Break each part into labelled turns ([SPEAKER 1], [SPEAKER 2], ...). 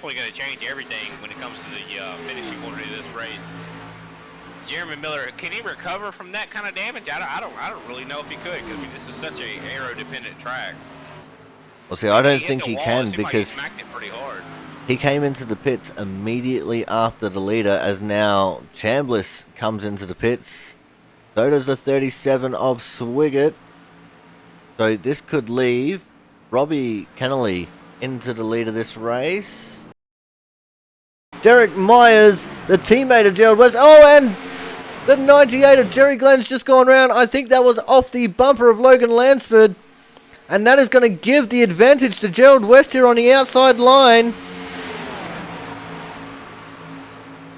[SPEAKER 1] definitely going to change everything when it comes to the finishing order of this race. Jeremy Miller, can he recover from that kind of damage? I don't really know if he could, because this is such a aero-dependent track.
[SPEAKER 2] Well, see, I don't think he can, because
[SPEAKER 1] he smacked it pretty hard.
[SPEAKER 2] He came into the pits immediately after the leader, as now Chambliss comes into the pits. So does the 37 of Swigert. So this could leave Robbie Kennelly into the lead of this race. Derek Myers, the teammate of Gerald West. Oh, and the 98 of Jerry Glenn's just gone round. I think that was off the bumper of Logan Lansford. And that is going to give the advantage to Gerald West here on the outside line.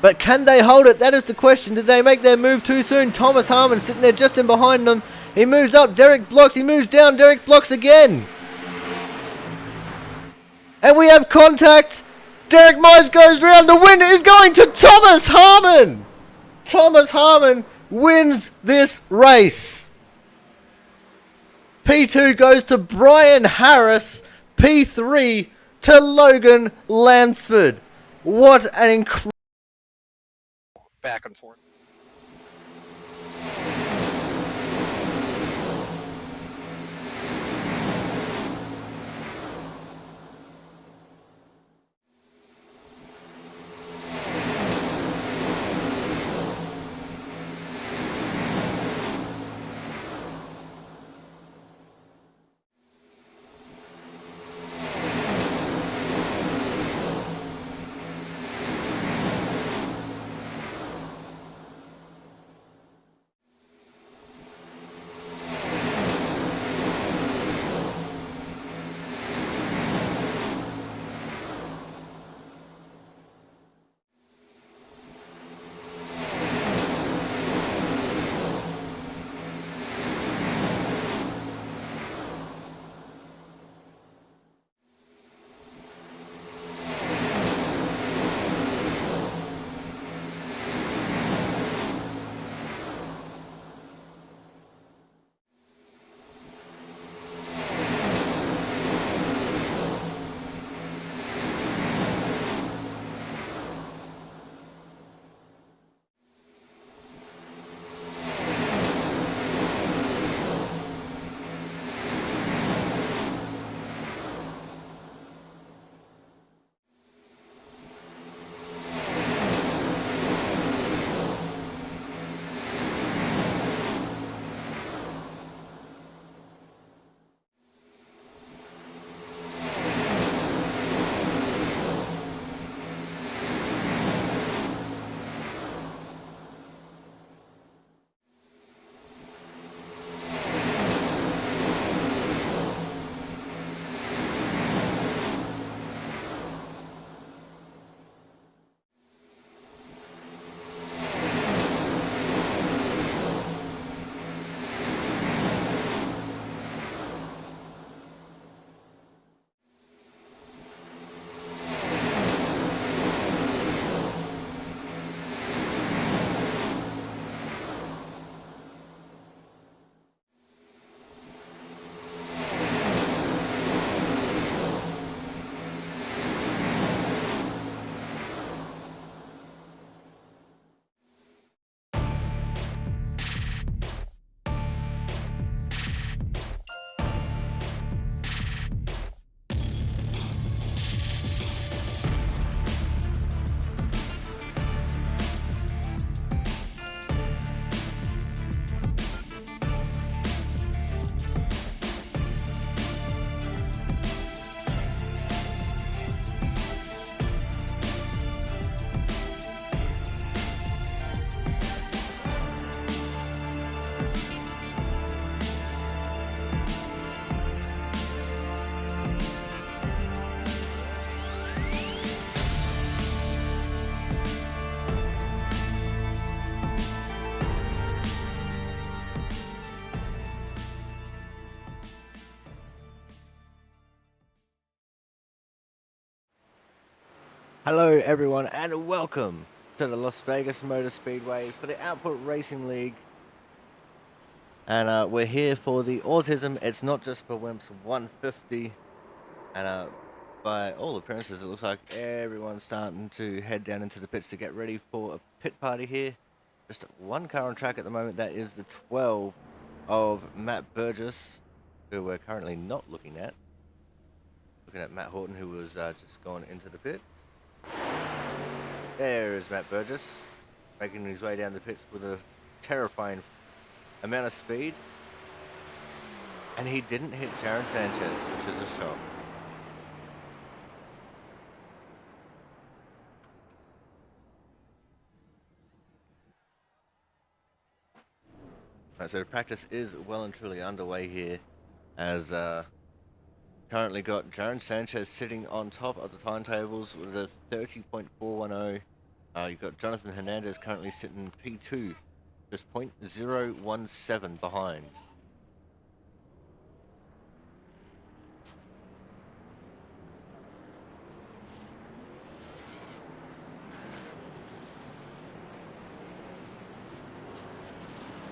[SPEAKER 2] But can they hold it? That is the question. Did they make their move too soon? Thomas Harmon sitting there just in behind them. He moves up. Derek blocks. He moves down. Derek blocks again. And we have contact. Derek Myers goes round. The winner is going to Thomas Harmon. Thomas Harmon wins this race. P2 goes to Brian Harris. P3 to Logan Lansford. What an incredible...
[SPEAKER 3] Back and forth.
[SPEAKER 2] Hello everyone and welcome to the Las Vegas Motor Speedway for the Output Racing League. And we're here for the Autism. It's not just for Whimps 150. And by all appearances, it looks like everyone's starting to head down into the pits to get ready for a pit party here. Just one car on track at the moment. That is the 12 of Matt Burgess, who we're currently not looking at. Looking at Matt Horton, who was just gone into the pits. There is Matt Burgess, making his way down the pits with a terrifying amount of speed. And he didn't hit Jaron Sanchez, which is a shock. Right, so the practice is well and truly underway here, as currently got Jaron Sanchez sitting on top of the timetables with a 30.410. You've got Jonathan Hernandez currently sitting P2, just 0.017 behind.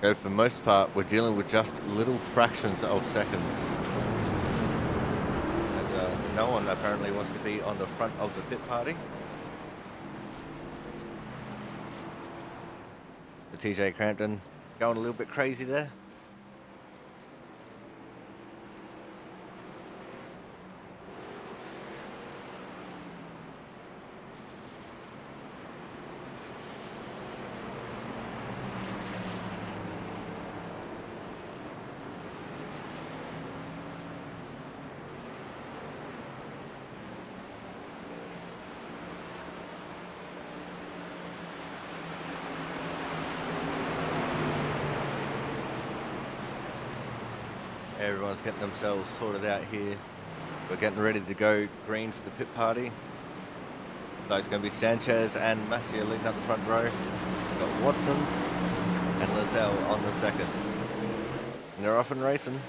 [SPEAKER 2] So for the most part, we're dealing with just little fractions of seconds. As no one apparently wants to be on the front of the pit party. The TJ Crampton going a little bit crazy there. Everyone's getting themselves sorted out here. We're getting ready to go green for the pit party. So it's going to be Sanchez and Masia leading up the front row. We've got Watson and Lizelle on the second. And they're off and racing.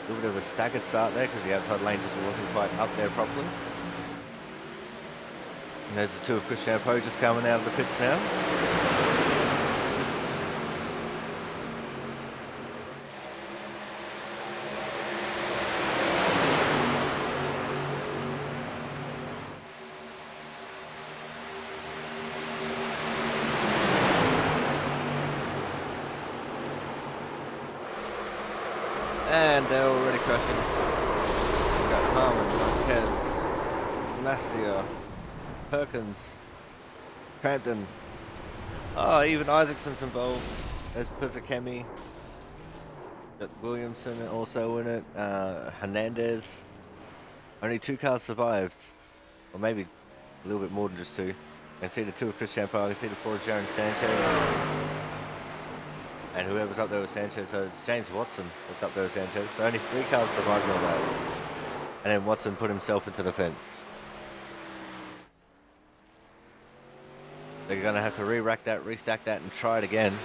[SPEAKER 2] A little bit of a staggered start there because the outside lane just wasn't quite up there properly. And there's the two of Chris Champeau just coming out of the pits now. And they're already crushing. We've got Harmon, Marquez, Masia, Perkins, Crampton. Oh, even Isaacson's involved. There's Pizzakemi. Got Williamson also in it. Hernandez. Only two cars survived. Or maybe a little bit more than just two. You can see the two of Chris Champeau. You can see the four of Jaron Sanchez. And whoever's up there with Sanchez, so it's James Watson that's up there with Sanchez. So only three cars survived on that. And then Watson put himself into the fence. They're going to have to re-rack that, restack that, and try it again.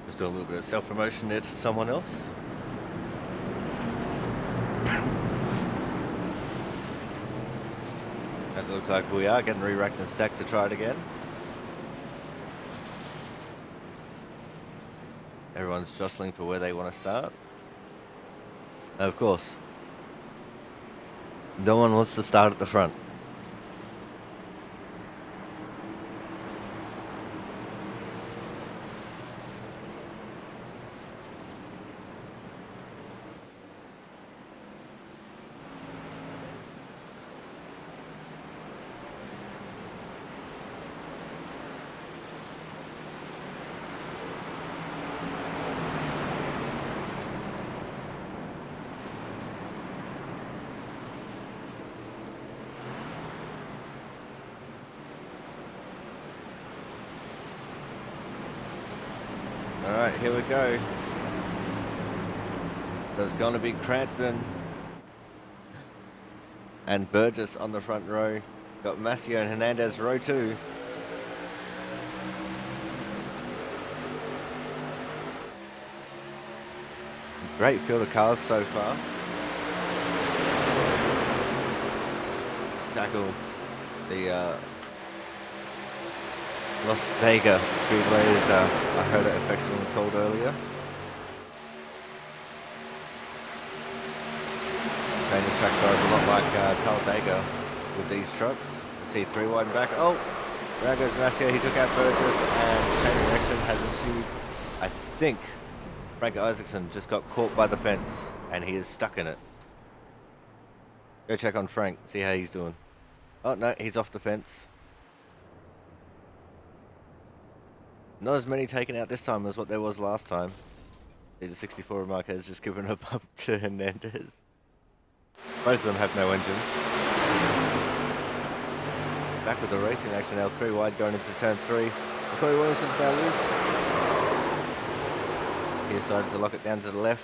[SPEAKER 2] Just do a little bit of self-promotion there to someone else. As it looks like we are getting re-racked and stacked to try it again. Everyone's jostling for where they want to start. And of course, no one wants to start at the front. Alright, here we go. There's going to be Crampton and Burgess on the front row. Got Massio and Hernandez row 2. Great field of cars so far. Tackle the Las Vegas Speedway, as I heard it affectionately called earlier. Change track drives a lot like Talladega with these trucks. You see 3 wide and back. Oh, there goes Massio. He took out Burgess, and chain reaction has ensued. I think Frank Isaacson just got caught by the fence, and he is stuck in it. Go check on Frank, see how he's doing. Oh no, he's off the fence. Not as many taken out this time as what there was last time. The 64 Marquez just given a bump to Hernandez. Both of them have no engines. Back with the racing action now, 3 wide going into turn 3. Corey Williamson's now loose. He decided to lock it down to the left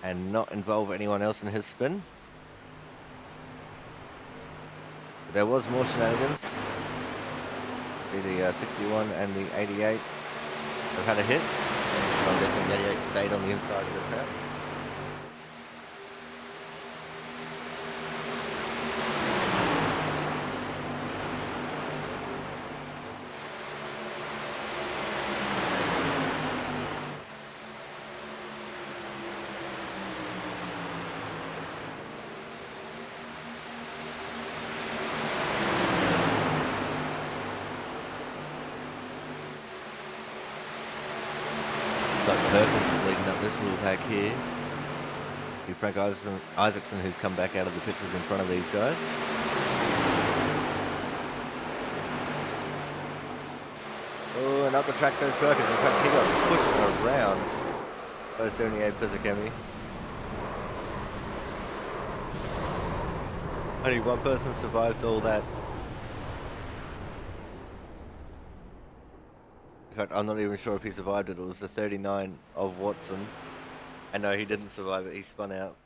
[SPEAKER 2] and not involve anyone else in his spin. But there was more shenanigans. The 61 and the 88 have had a hit. So I'm guessing the 88 stayed on the inside of the crowd. Perkins is leading up this little pack here. Frank Isaacson, who's come back out of the pits, is in front of these guys. Oh, and up the track goes Perkins. In fact, he got pushed around by 78 Pizzacami. Only one person survived all that. In fact, I'm not even sure if he survived it. It was the 39 of Watson. And no, he didn't survive it. He spun out.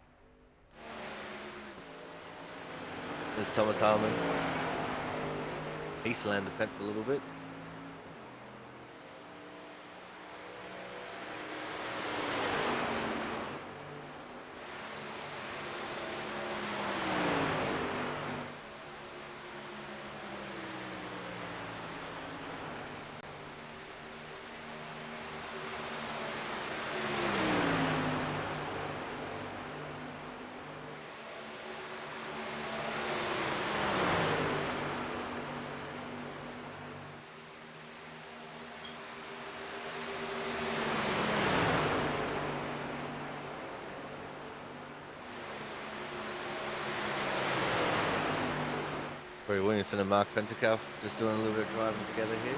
[SPEAKER 2] There's Thomas Harmon. He slammed the fence a little bit. Corey Williamson and Mark Pentecoff just doing a little bit of driving together here.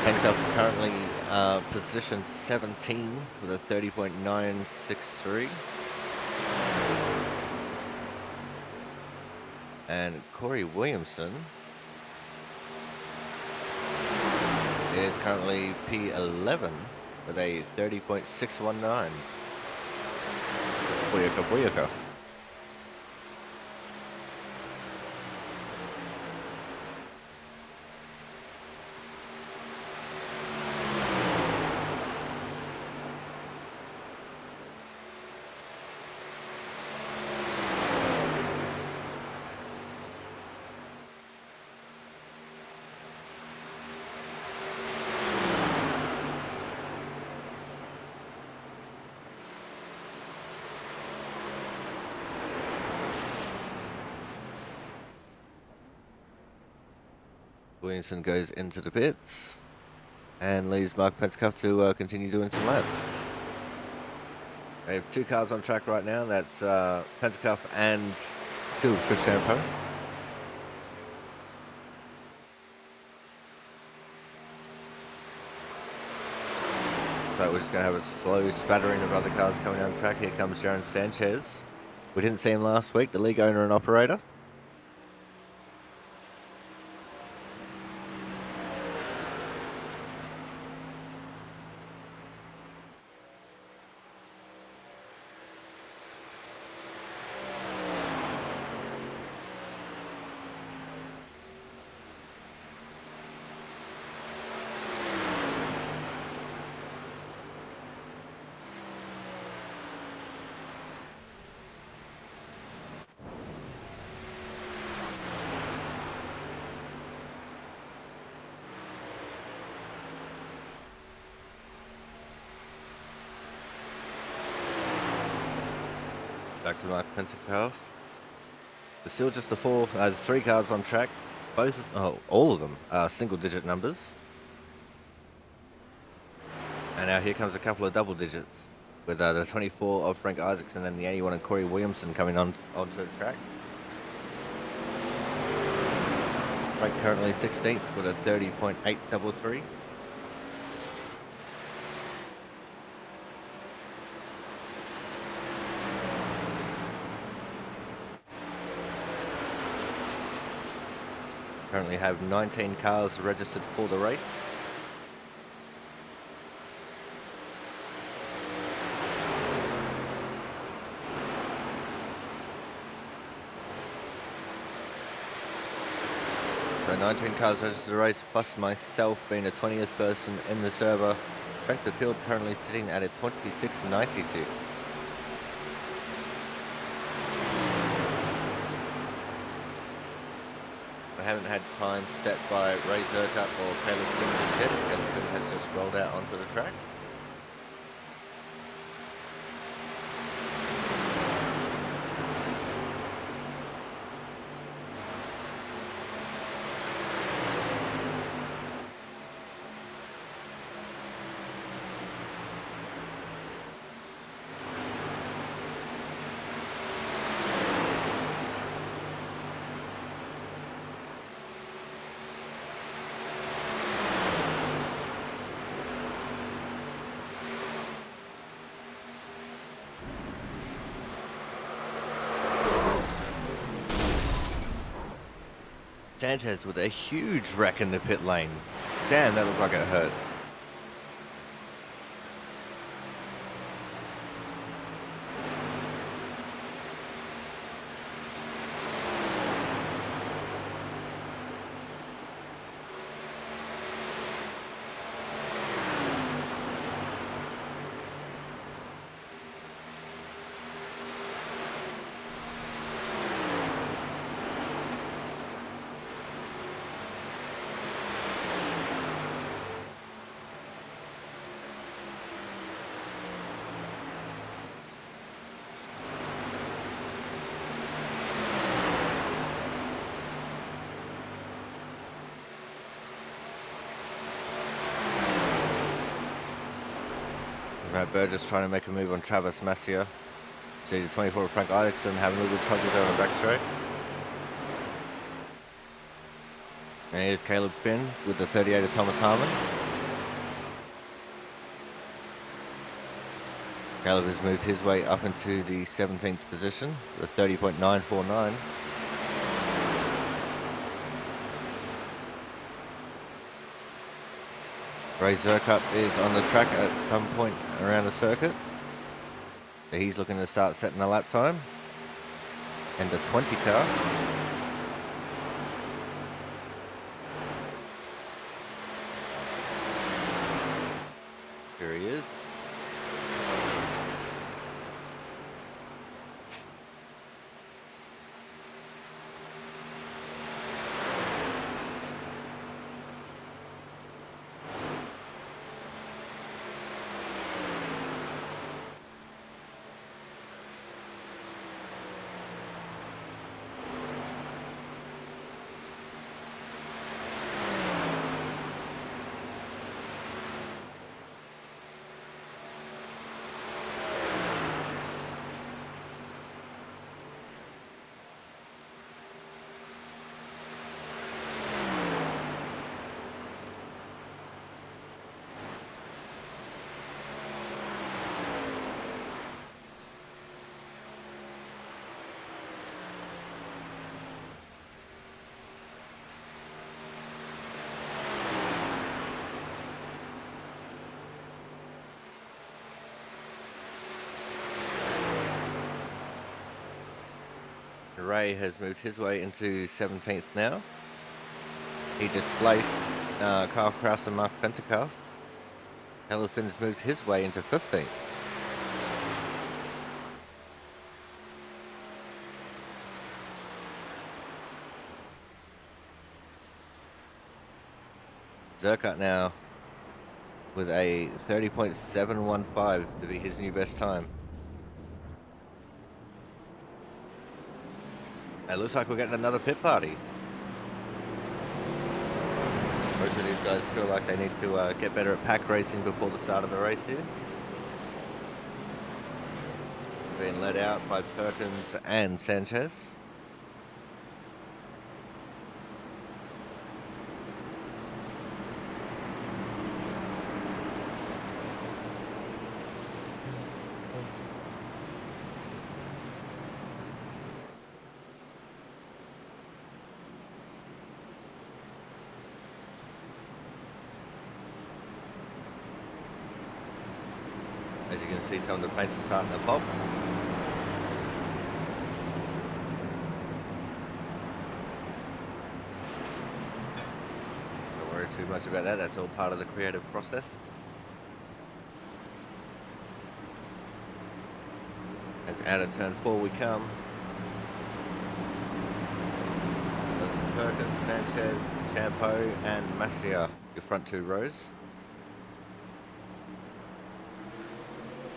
[SPEAKER 2] Pentecoff currently position 17 with a 30.963. And Corey Williamson is currently P11 with a 30.619. Booyaka, booyaka. Williamson goes into the pits and leaves Mark Pentecoff to continue doing some laps. They have 2 cars on track right now. That's Pentecoff and 2 of Chris Champo. So we're just going to have a slow spattering of other cars coming down the track. Here comes Jaron Sanchez. We didn't see him last week, the league owner and operator. Back to Mark Pentecost. There's still just the 3 cars on track. All of them are single-digit numbers. And now here comes a couple of double digits with the 24 of Frank Isaacson and the 81 of Corey Williamson coming onto the track. Frank currently 16th with a 30.833. Currently have 19 cars registered for the race. So 19 cars registered for the race, plus myself being the 20th person in the server. Strength of field currently sitting at a 26.96. I haven't had time set by Ray Zerka or Caleb Quinn just yet. Caleb Quinn has just rolled out onto the track. Sanchez with a huge wreck in the pit lane. Damn, that looked like it hurt. Matt Burgess trying to make a move on Travis Massier. See the 24 of Frank Isaacson having a little bit of trouble there on the backstraight. And here's Caleb Quinn with the 38 of Thomas Harmon. Caleb has moved his way up into the 17th position with 30.949. Ray Zerkup is on the track at some point around the circuit. So he's looking to start setting a lap time. And the 20 car. Here he is. Ray has moved his way into 17th now. He displaced Kyle Kraus and Mark Pentecost. Caleb Quinn has moved his way into 15th. Zerkup now with a 30.715 to be his new best time. It looks like we're getting another pit party. Most of these guys feel like they need to get better at pack racing before the start of the race here. Being led out by Perkins and Sanchez. As you can see, some of the paints are starting to pop. Don't worry too much about that, that's all part of the creative process. As out of turn 4 we come. There's Perkins, Sanchez, Champo and Masia, your front 2 rows.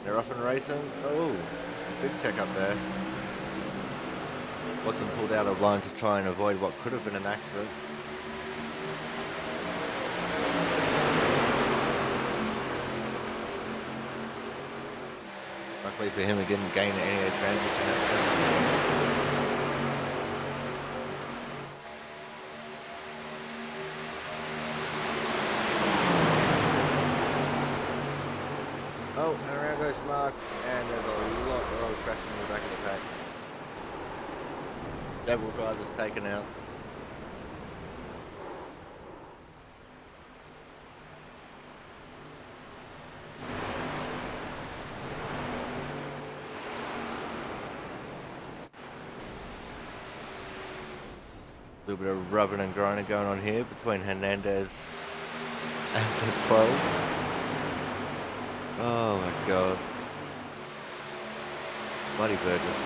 [SPEAKER 2] They're off and racing. Oh, big check up there. Watson pulled out of line to try and avoid what could have been an accident. Luckily for him, he didn't gain any advantage in that. Oh, and around goes Mark, and there's a lot of road crashing in the back of the pack. Several drivers taken out. A little bit of rubbing and grinding going on here between Hernandez and the 12. Oh my god. Bloody Burgess.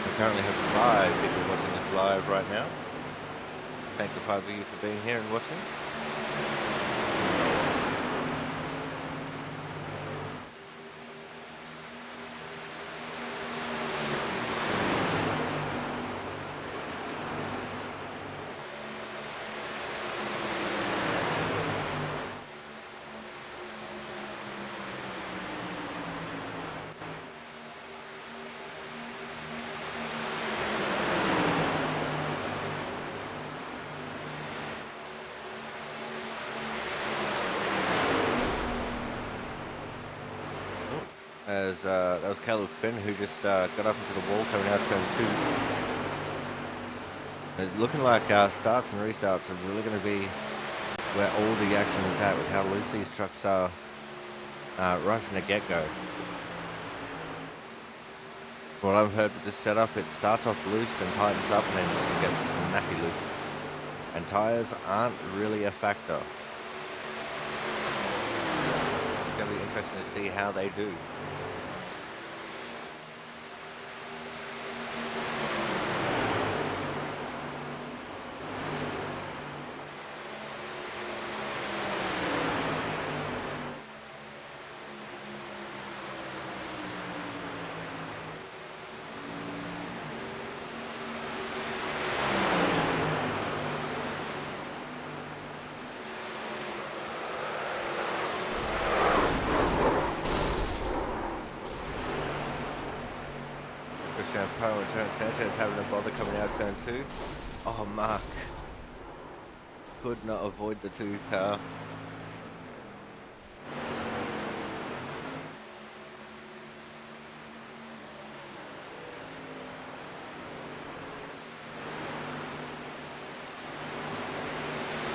[SPEAKER 2] We currently have 5 people watching this live right now. Thank the 5 of you for being here and watching. As that was Caleb Finn who just got up into the wall coming out turn 2. It's looking like starts and restarts are really going to be where all the action is at with how loose these trucks are right from the get-go. What I've heard with this setup, it starts off loose and tightens up and then it gets snappy loose. And tyres aren't really a factor. It's going to be interesting to see how they do. Champo and Sanchez having a bother coming out turn 2. Oh, Mark could not avoid the 2 car.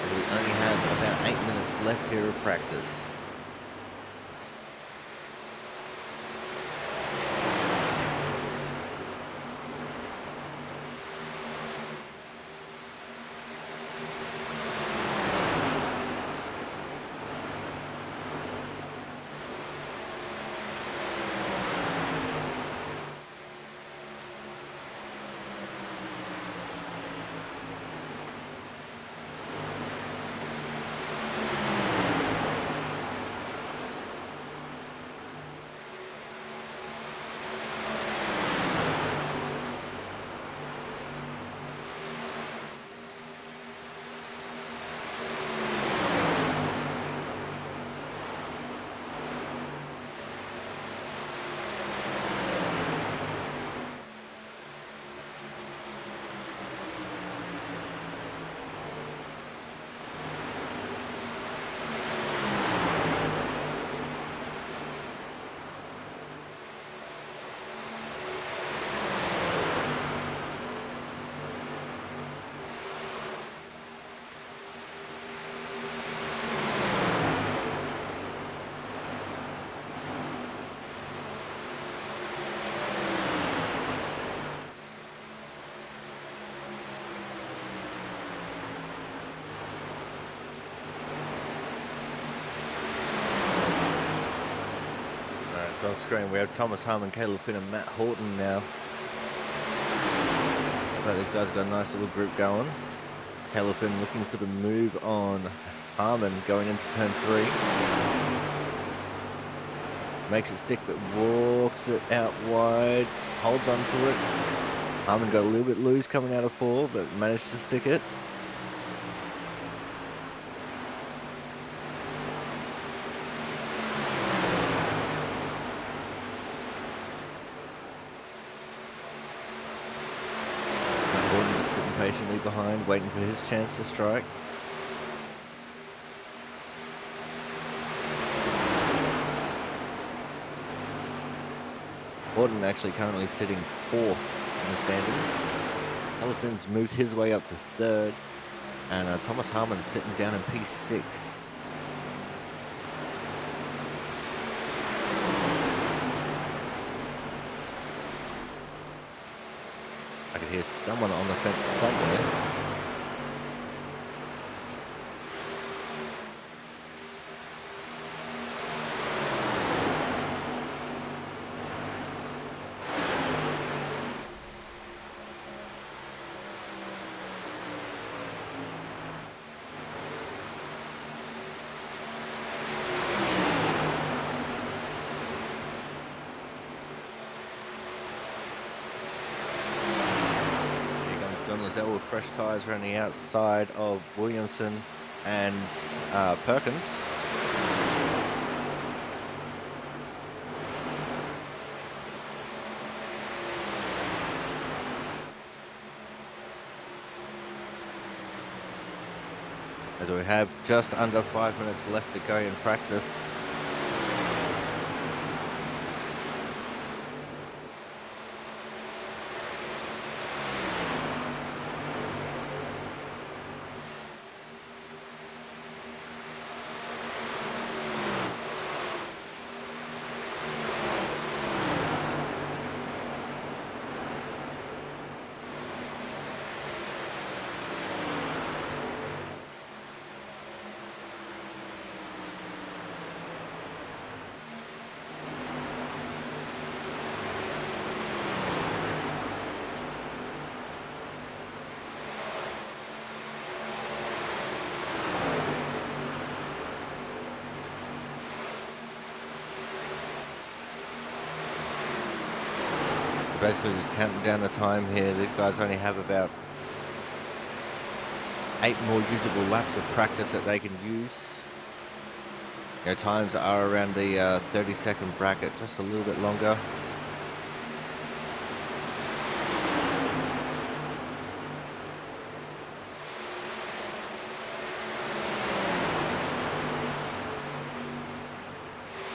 [SPEAKER 2] As we only have about 8 minutes left here of practice. So on screen we have Thomas Harmon, Caleb Finn and Matt Horton now. So these guys got a nice little group going. Caleb Finn looking for the move on Harmon going into turn 3. Makes it stick but walks it out wide, holds on to it. Harmon got a little bit loose coming out of 4 but managed to stick it. Patiently behind, waiting for his chance to strike. Horton actually currently sitting 4th in the standings. Elephant's moved his way up to 3rd, and Thomas Harmon sitting down in P6. I can hear someone on the fence somewhere. With fresh tyres around the outside of Williamson and Perkins. As we have just under 5 minutes left to go in practice. Basically just counting down the time here. These guys only have about 8 more usable laps of practice that they can use. Their times are around the 30-second bracket, just a little bit longer.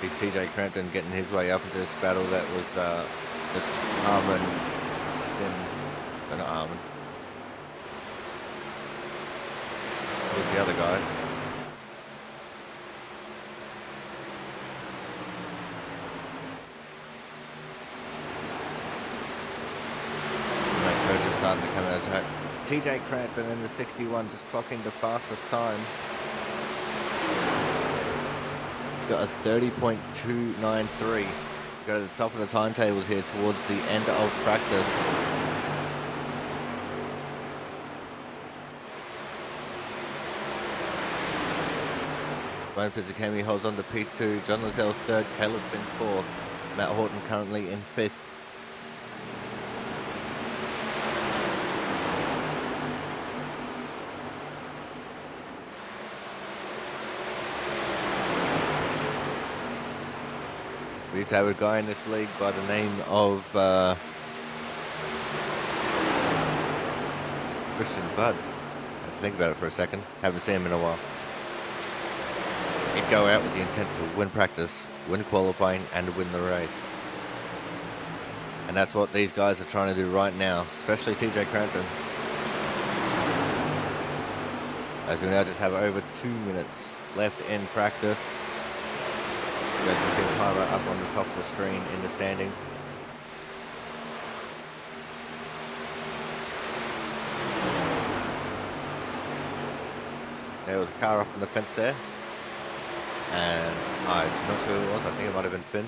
[SPEAKER 2] Here's TJ Crampton getting his way up into this battle that was just Harmon, then not Harmon. Who's the other guys? They're just starting to come out of track. TJ Crampton in the 61 just clocking the fastest time. It's got a 30.293. Go to the top of the timetables here towards the end of practice. Ryan Pizzicami holds on to P2, John Lozelle 3rd, Caleb Finn 4th, Matt Horton currently in 5th. We used to have a guy in this league by the name of Christian Budd. I have to think about it for a second. Haven't seen him in a while. He'd go out with the intent to win practice, win qualifying, and win the race. And that's what these guys are trying to do right now, especially TJ Crampton. As we now just have over 2 minutes left in practice. You guys can see the timer up on the top of the screen in the standings. There was a car up on the fence there. And I'm not sure who it was, I think it might have been Finn.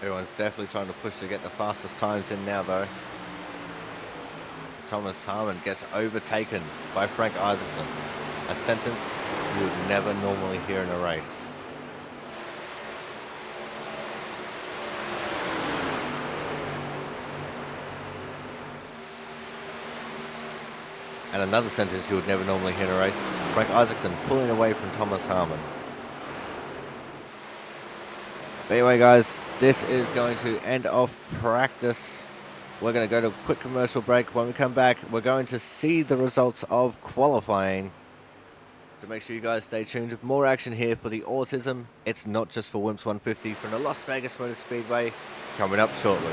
[SPEAKER 2] Everyone's definitely trying to push to get the fastest times in now, though. Thomas Harmon gets overtaken by Frank Isaacson, a sentence you would never normally hear in a race. And another sentence you would never normally hear in a race, Frank Isaacson pulling away from Thomas Harmon. But anyway, guys, this is going to end off practice. We're going to go to a quick commercial break. When we come back, we're going to see the results of qualifying. So make sure you guys stay tuned with more action here for the Autism. It's not just for Whimps 150 from the Las Vegas Motor Speedway, coming up shortly.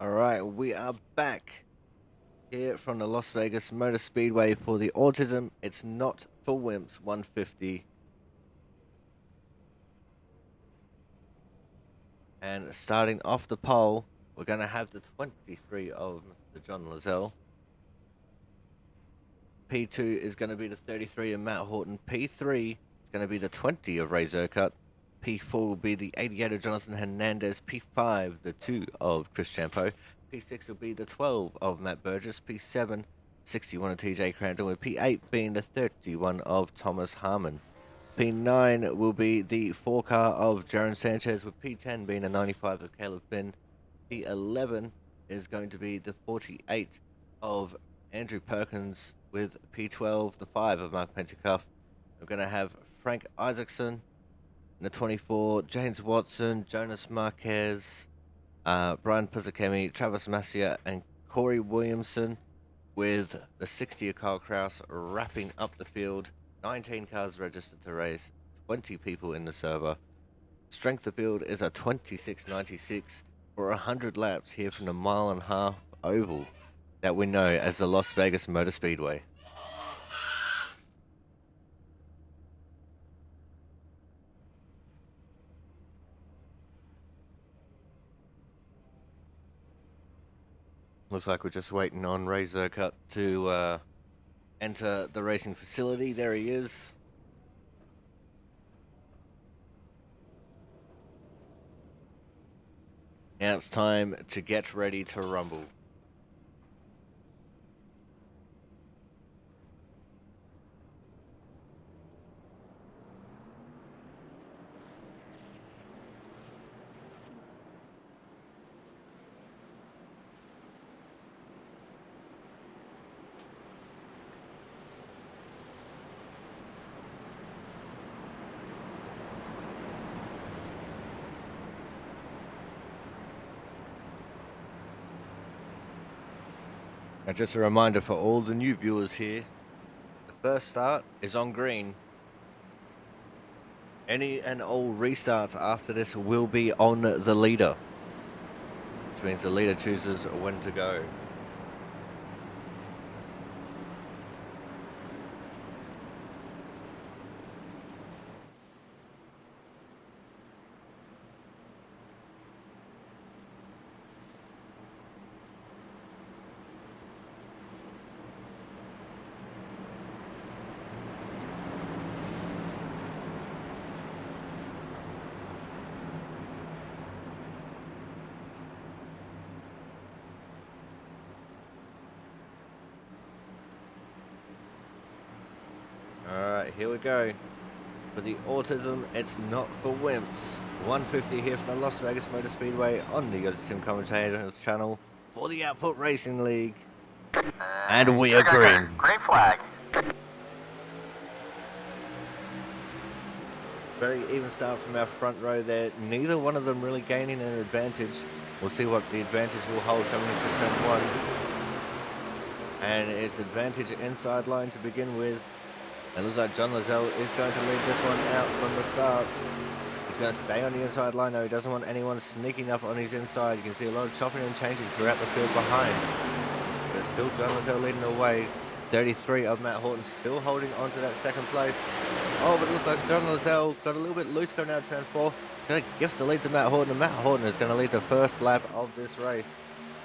[SPEAKER 2] Alright, we are back here from the Las Vegas Motor Speedway for the Autism. It's not for Whimps 150. And starting off the pole, we're going to have the 23 of Mr. John Lazelle. P2 is going to be the 33 of Matt Horton. P3 is going to be the 20 of Ray Zercut. P4 will be the 88 of Jonathan Hernandez. P5, the 2 of Chris Champo. P6 will be the 12 of Matt Burgess. P7, 61 of TJ Crandon, with P8 being the 31 of Thomas Harmon. P9 will be the 4 car of Jaron Sanchez, with P10 being a 95 of Caleb Finn. P11 is going to be the 48 of Andrew Perkins, with P12, the 5 of Mark Pentecoff. We're going to have Frank Isaacson in the 24, James Watson, Jonas Marquez, Brian Puzakemi, Travis Massia, and Corey Williamson, with the 60 of Kyle Kraus wrapping up the field. 19 cars registered to race, 20 people in the server. Strength of field is a 26.96 for 100 laps here from the 1.5 mile oval that we know as the Las Vegas Motor Speedway. Looks like we're just waiting on Ray Zercut to enter the racing facility. There he is. Now it's time to get ready to rumble. And just a reminder for all the new viewers here, the first start is on green. Any and all restarts after this will be on the leader, which means the leader chooses when to go. Alright, here we go. For the Autism, it's not for Whimps. 150 here from the Las Vegas Motor Speedway on the Autism Commentators channel for the Output Racing League. And we are green.
[SPEAKER 4] Green flag.
[SPEAKER 2] Very even start from our front row there. Neither one of them really gaining an advantage. We'll see what the advantage will hold coming into turn 1. And it's advantage inside line to begin with. It looks like John Lazelle is going to lead this one out from the start. He's going to stay on the inside line though. He doesn't want anyone sneaking up on his inside. You can see a lot of chopping and changing throughout the field behind. But it's still John Lazelle leading the way. 33 of Matt Horton still holding on to that second place. Oh, but it looks like John Lazelle got a little bit loose coming out of turn 4. He's going to gift the lead to Matt Horton, and Matt Horton is going to lead the first lap of this race.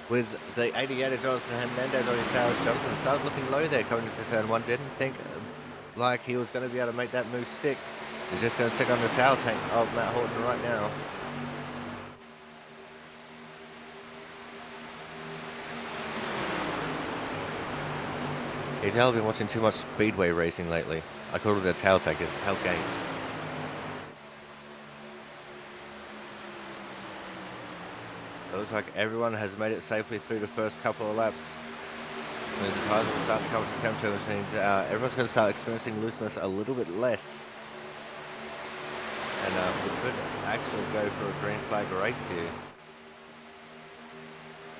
[SPEAKER 2] With the 88 of Jonathan Hernandez on his tail. Jonathan started looking low there coming into turn 1. Didn't think like he was going to be able to make that move stick. He's just going to stick on the tail tank of Matt Horton right now. He's hell been watching too much Speedway racing lately. I call it a tail tank, it's a tailgate. It looks like everyone has made it safely through the first couple of laps. So as the tires will start to come to temperature, which means everyone's going to start experiencing looseness a little bit less. And we could actually go for a green flag race here.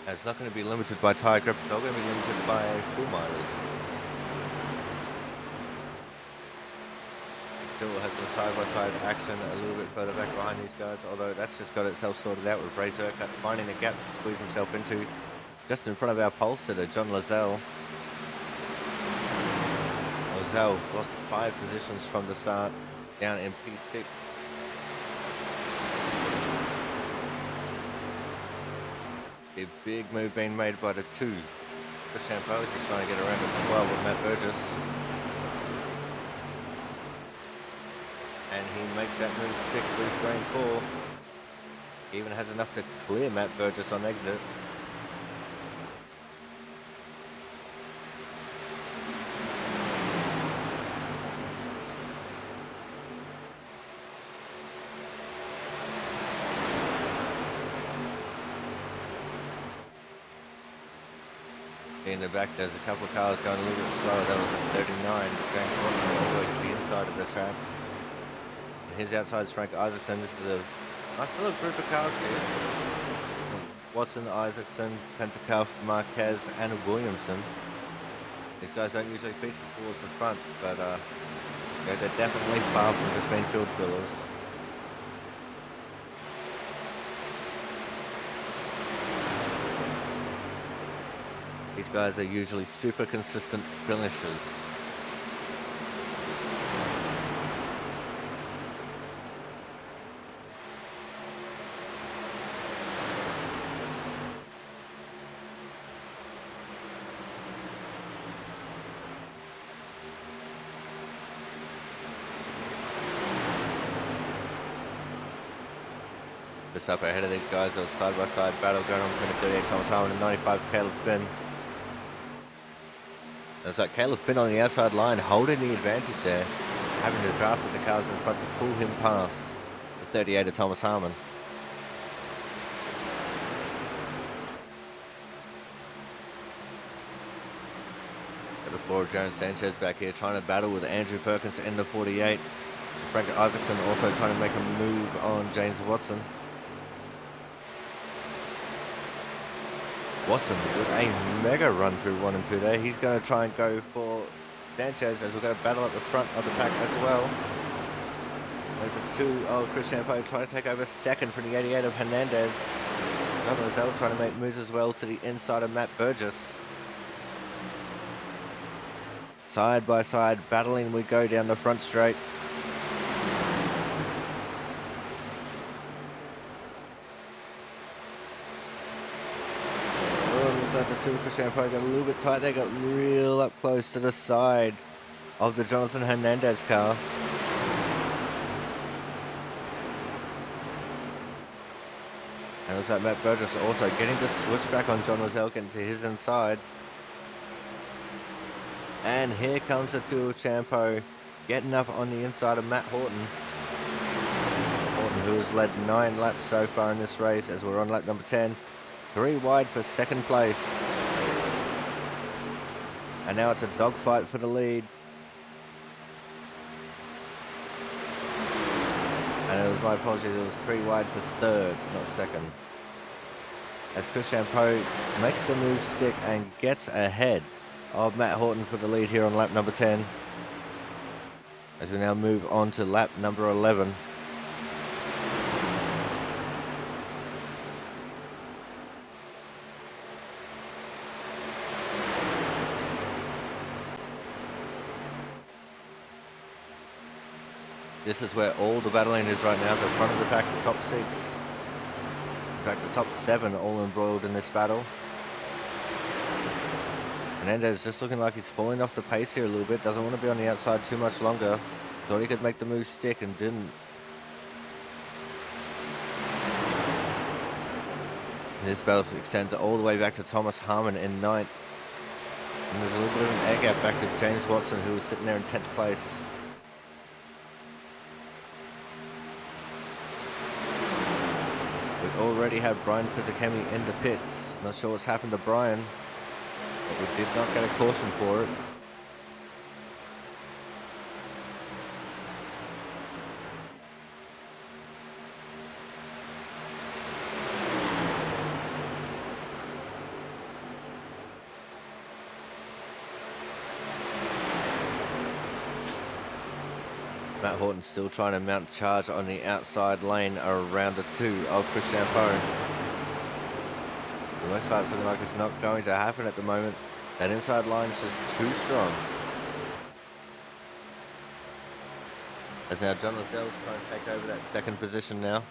[SPEAKER 2] And it's not going to be limited by tyre grip, it's not going to be limited by full mileage. Still has some side-by-side action a little bit further back behind these guys, although that's just got itself sorted out with Ray Zerka finding a gap to squeeze himself into just in front of our pole sitter, John Lazelle. Lazelle lost 5 positions from the start, down in P6. A big move being made by the 2. Christian Bowes is trying to get around at 12 with Matt Burgess. And he makes that move stick with Green 4. He even has enough to clear Matt Burgess on exit. In the back, there's a couple of cars going a little bit slower. That was a 39, James Watson all the way to the inside of the track. And his outside is Frank Isaacson. This is a nice little group of cars here. Watson, Isaacson, Pentacalf, Marquez, and Williamson. These guys don't usually feature towards the front, but they're definitely far from just being field fillers. These guys are usually super consistent finishers. Just up ahead of these guys, there was side-by-side battle going on between the 38 Thomas Harmon and 95 Caleb Finn. It's like Caleb Finn on the outside line holding the advantage there, having to draft with the cars in front to pull him past the 38 of Thomas Harmon. Got the 4 of Jaron Sanchez back here trying to battle with Andrew Perkins in the 48. Frank Isaacson also trying to make a move on James Watson. Watson with a mega run through 1 and 2 there. He's going to try and go for Sanchez as we're going to battle at the front of the pack as well. There's a 2 of Chris Champeau trying to take over second from the 88 of Hernandez. John Rozelle trying to make moves as well to the inside of Matt Burgess. Side by side battling we go down the front straight. The 2 of Chris Champeau got a little bit tight there, got real up close to the side of the Jonathan Hernandez car. And it was like Matt Burgess also getting the switch back on John Rozelle into his inside. And here comes the 2 of Champeau getting up on the inside of Matt Horton. Horton, who has led 9 laps so far in this race as we're on lap number 10. 3 wide for second place. And now it's a dogfight for the lead. And it was my apologies, it was 3 wide for third, not second. As Chris Champeau makes the move stick and gets ahead of Matt Horton for the lead here on lap number 10. As we now move on to lap number 11. This is where all the battling is right now. The front of the pack, the top 6. In fact, the top 7 all embroiled in this battle. Hernandez just looking like he's falling off the pace here a little bit. Doesn't want to be on the outside too much longer. Thought he could make the move stick and didn't. And this battle extends all the way back to Thomas Harmon in 9th. And there's a little bit of an air gap back to James Watson, who was sitting there in 10th place. We already have Brian Pizzakemi in the pits. Not sure what's happened to Brian, but we did not get a caution for it. Matt Horton still trying to mount charge on the outside lane around the 2 of Chris Champeau. For the most part, it's looking like it's not going to happen at the moment. That inside line is just too strong. As now John Lascelles trying to take over that second position now.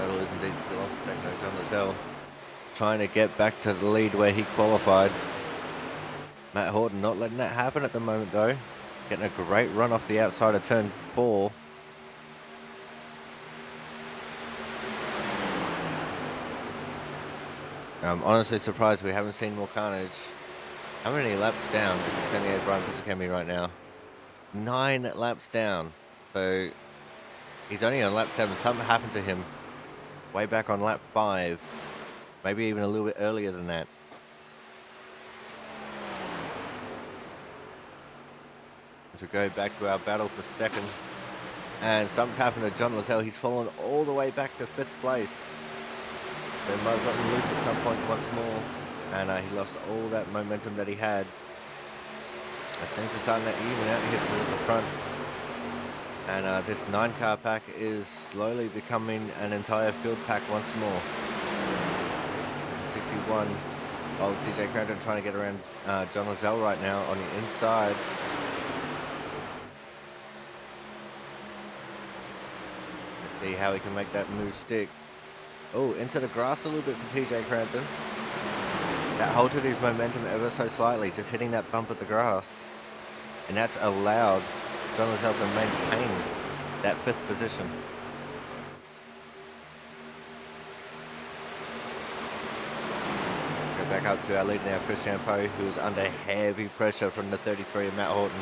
[SPEAKER 2] Is indeed still on second. John Lascelles trying to get back to the lead where he qualified. Matt Horton not letting that happen at the moment though. Getting a great run off the outside of turn 4. I'm honestly surprised we haven't seen more carnage. How many laps down is the 78 Brian Pisacemi right now? 9 laps down. So he's only on lap 7. Something happened to him way back on lap 5, maybe even a little bit earlier than that. As we go back to our battle for second, and something's happened to John Lascelles. He's fallen all the way back to 5th place. They might have gotten loose at some point once more, and he lost all that momentum that he had. As things are starting to even out, he gets towards the front. And this 9-car pack is slowly becoming an entire field pack once more. This is 61. Oh, TJ Crampton trying to get around John Lascelles right now on the inside. Let's see how he can make that move stick. Oh, into the grass a little bit for TJ Crampton. That halted his momentum ever so slightly, just hitting that bump at the grass. And that's allowed John Lascelles to maintain that 5th position. Go back up to our lead now, Chris Champeau, who is under heavy pressure from the 33 of Matt Horton.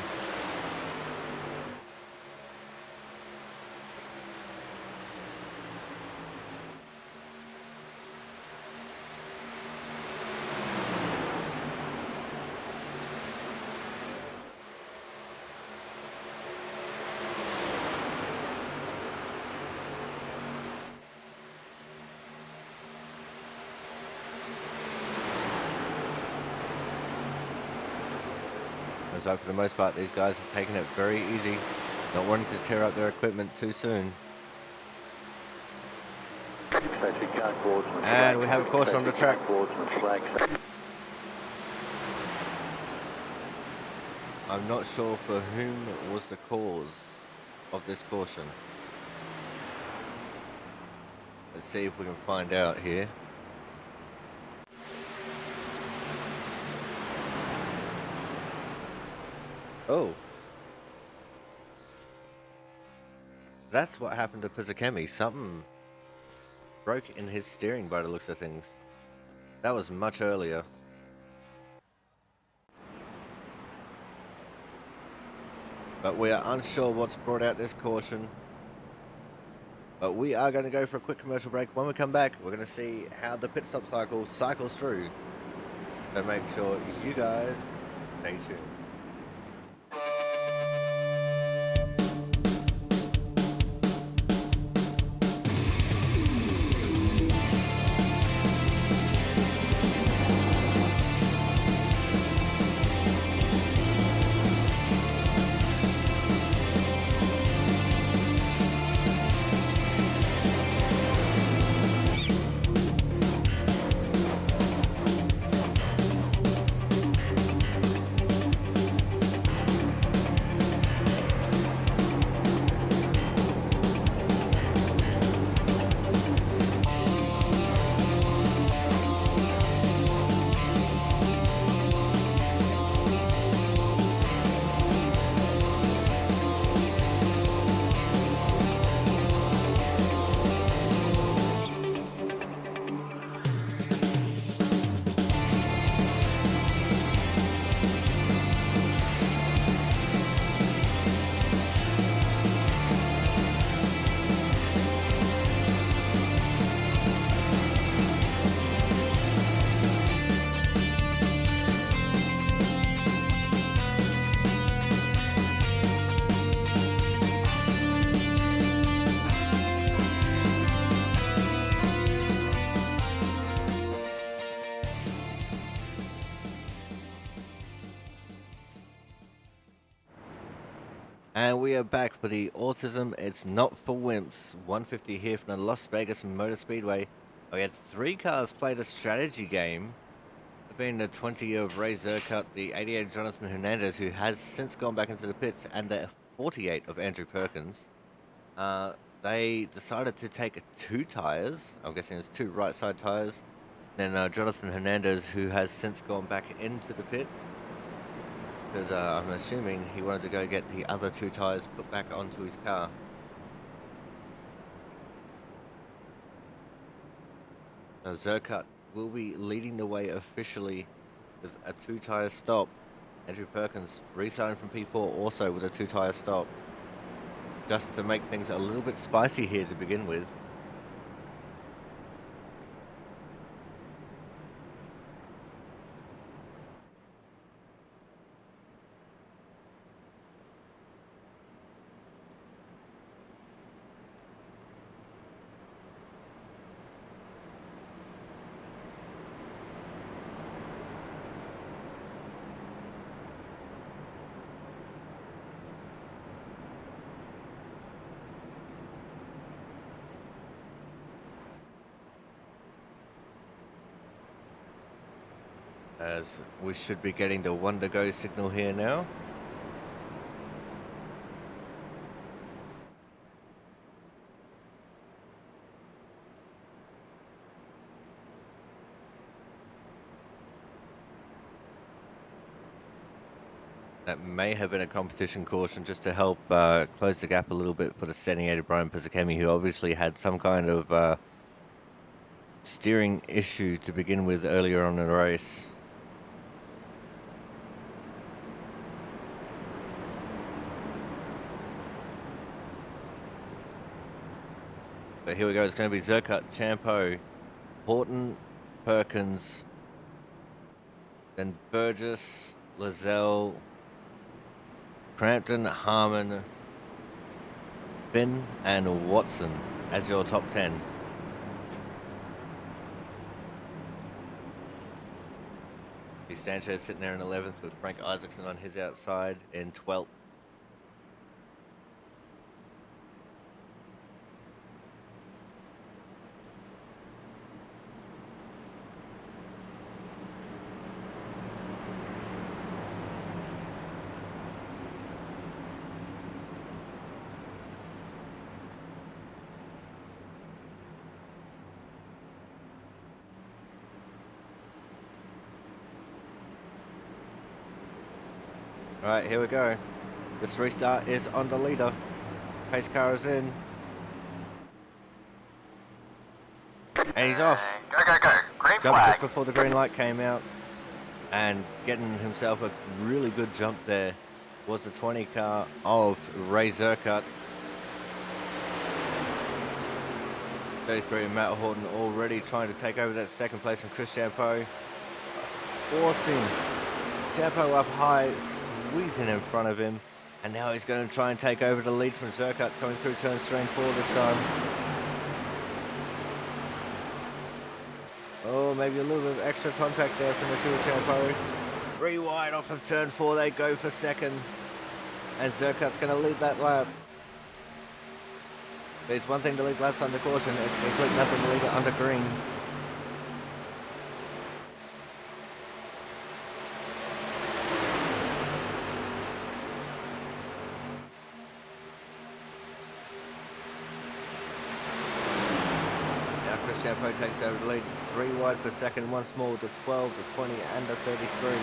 [SPEAKER 2] So for the most part, these guys are taking it very easy, not wanting to tear up their equipment too soon. And we have a caution on the track. I'm not sure for whom was the cause of this caution. Let's see if we can find out here. Oh. That's what happened to Pisacemi. Something broke in his steering by the looks of things. That was much earlier. But we are unsure what's brought out this caution. But we are going to go for a quick commercial break. When we come back, we're going to see how the pit stop cycle cycles through. So make sure you guys stay tuned. And we are back for the Autism It's Not for Wimps 150 here from the Las Vegas Motor Speedway. We had 3 cars played a strategy game. Being the 20 of Ray Zercut, the 88 of Jonathan Hernandez, who has since gone back into the pits, and the 48 of Andrew Perkins. They decided to take 2 tires. I'm guessing it's 2 right side tires. Then Jonathan Hernandez, who has since gone back into the pits, because I'm assuming he wanted to go get the other 2 tires put back onto his car. So Zercut will be leading the way officially with a 2 tire stop. Andrew Perkins restarting from P4 also with a 2 tire stop, just to make things a little bit spicy here to begin with. As we should be getting the 1 to go signal here now. That may have been a competition caution just to help close the gap a little bit for the 78 Brian Pizzakemi, who obviously had some kind of steering issue to begin with earlier on in the race. But here we go, it's going to be Zercut, Champo, Horton, Perkins, then Burgess, Lazelle, Crampton, Harmon, Finn, and Watson as your top 10. Sanchez sitting there in 11th with Frank Isaacson on his outside in 12th. All right, here we go. This restart is on the leader. Pace car is in. And he's off.
[SPEAKER 4] Go, go, go. Green
[SPEAKER 2] Jump
[SPEAKER 4] flag.
[SPEAKER 2] just before the green light came out. And getting himself a really good jump there was the 20 car of Ray Zercut. 33 Matt Horton already trying to take over that second place from Chris Champo. Forcing Champo up high, squeezing in front of him. And now he's going to try and take over the lead from Zercut coming through turn strain 4 this time. Oh, maybe a little bit of extra contact there from the two Champo. 3 wide off of turn 4, they go for second. And Zercut's going to lead that lap. There's one thing to lead laps under caution, it's complete nothing to lead it under green. Now Chris Champo takes over the lead, 3 wide per second, one small, the 12, the 20 and the 33.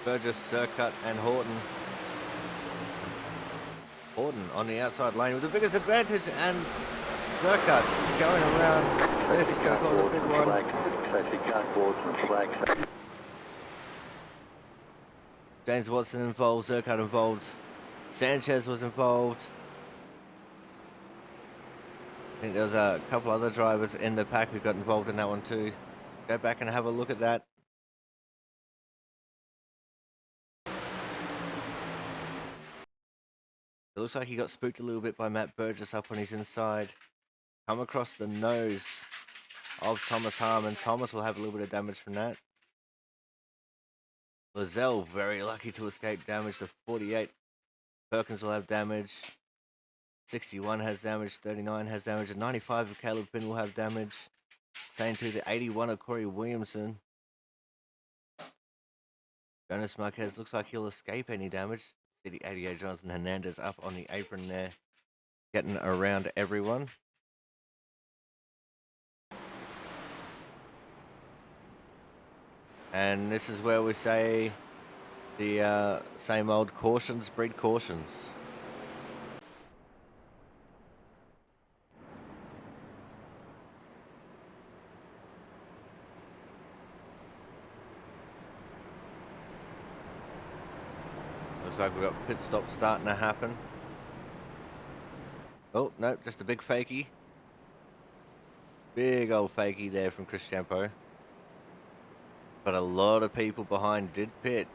[SPEAKER 2] Burgess, Zercut and Horton. Horton on the outside lane with the biggest advantage, and Zercut going around. This is going to cause a big one. James Watson involved, Zercut involved, Sanchez was involved. I think there was a couple other drivers in the pack who got involved in that one too. Go back and have a look at that. It looks like he got spooked a little bit by Matt Burgess up on his inside. Come across the nose of Thomas Harmon. Thomas will have a little bit of damage from that. Lozelle very lucky to escape damage to 48. Perkins will have damage. 61 has damage. 39 has damage. And 95 of Caleb Finn will have damage. Same to the 81 of Corey Williamson. Jonas Marquez looks like he'll escape any damage. See the 88 Jonathan Hernandez up on the apron there, getting around everyone. And this is where we say the same old cautions breed cautions. Looks like we've got pit stop starting to happen. Oh, no, just a big fakie. Big old fakie there from Chris Champo. But a lot of people behind did pit.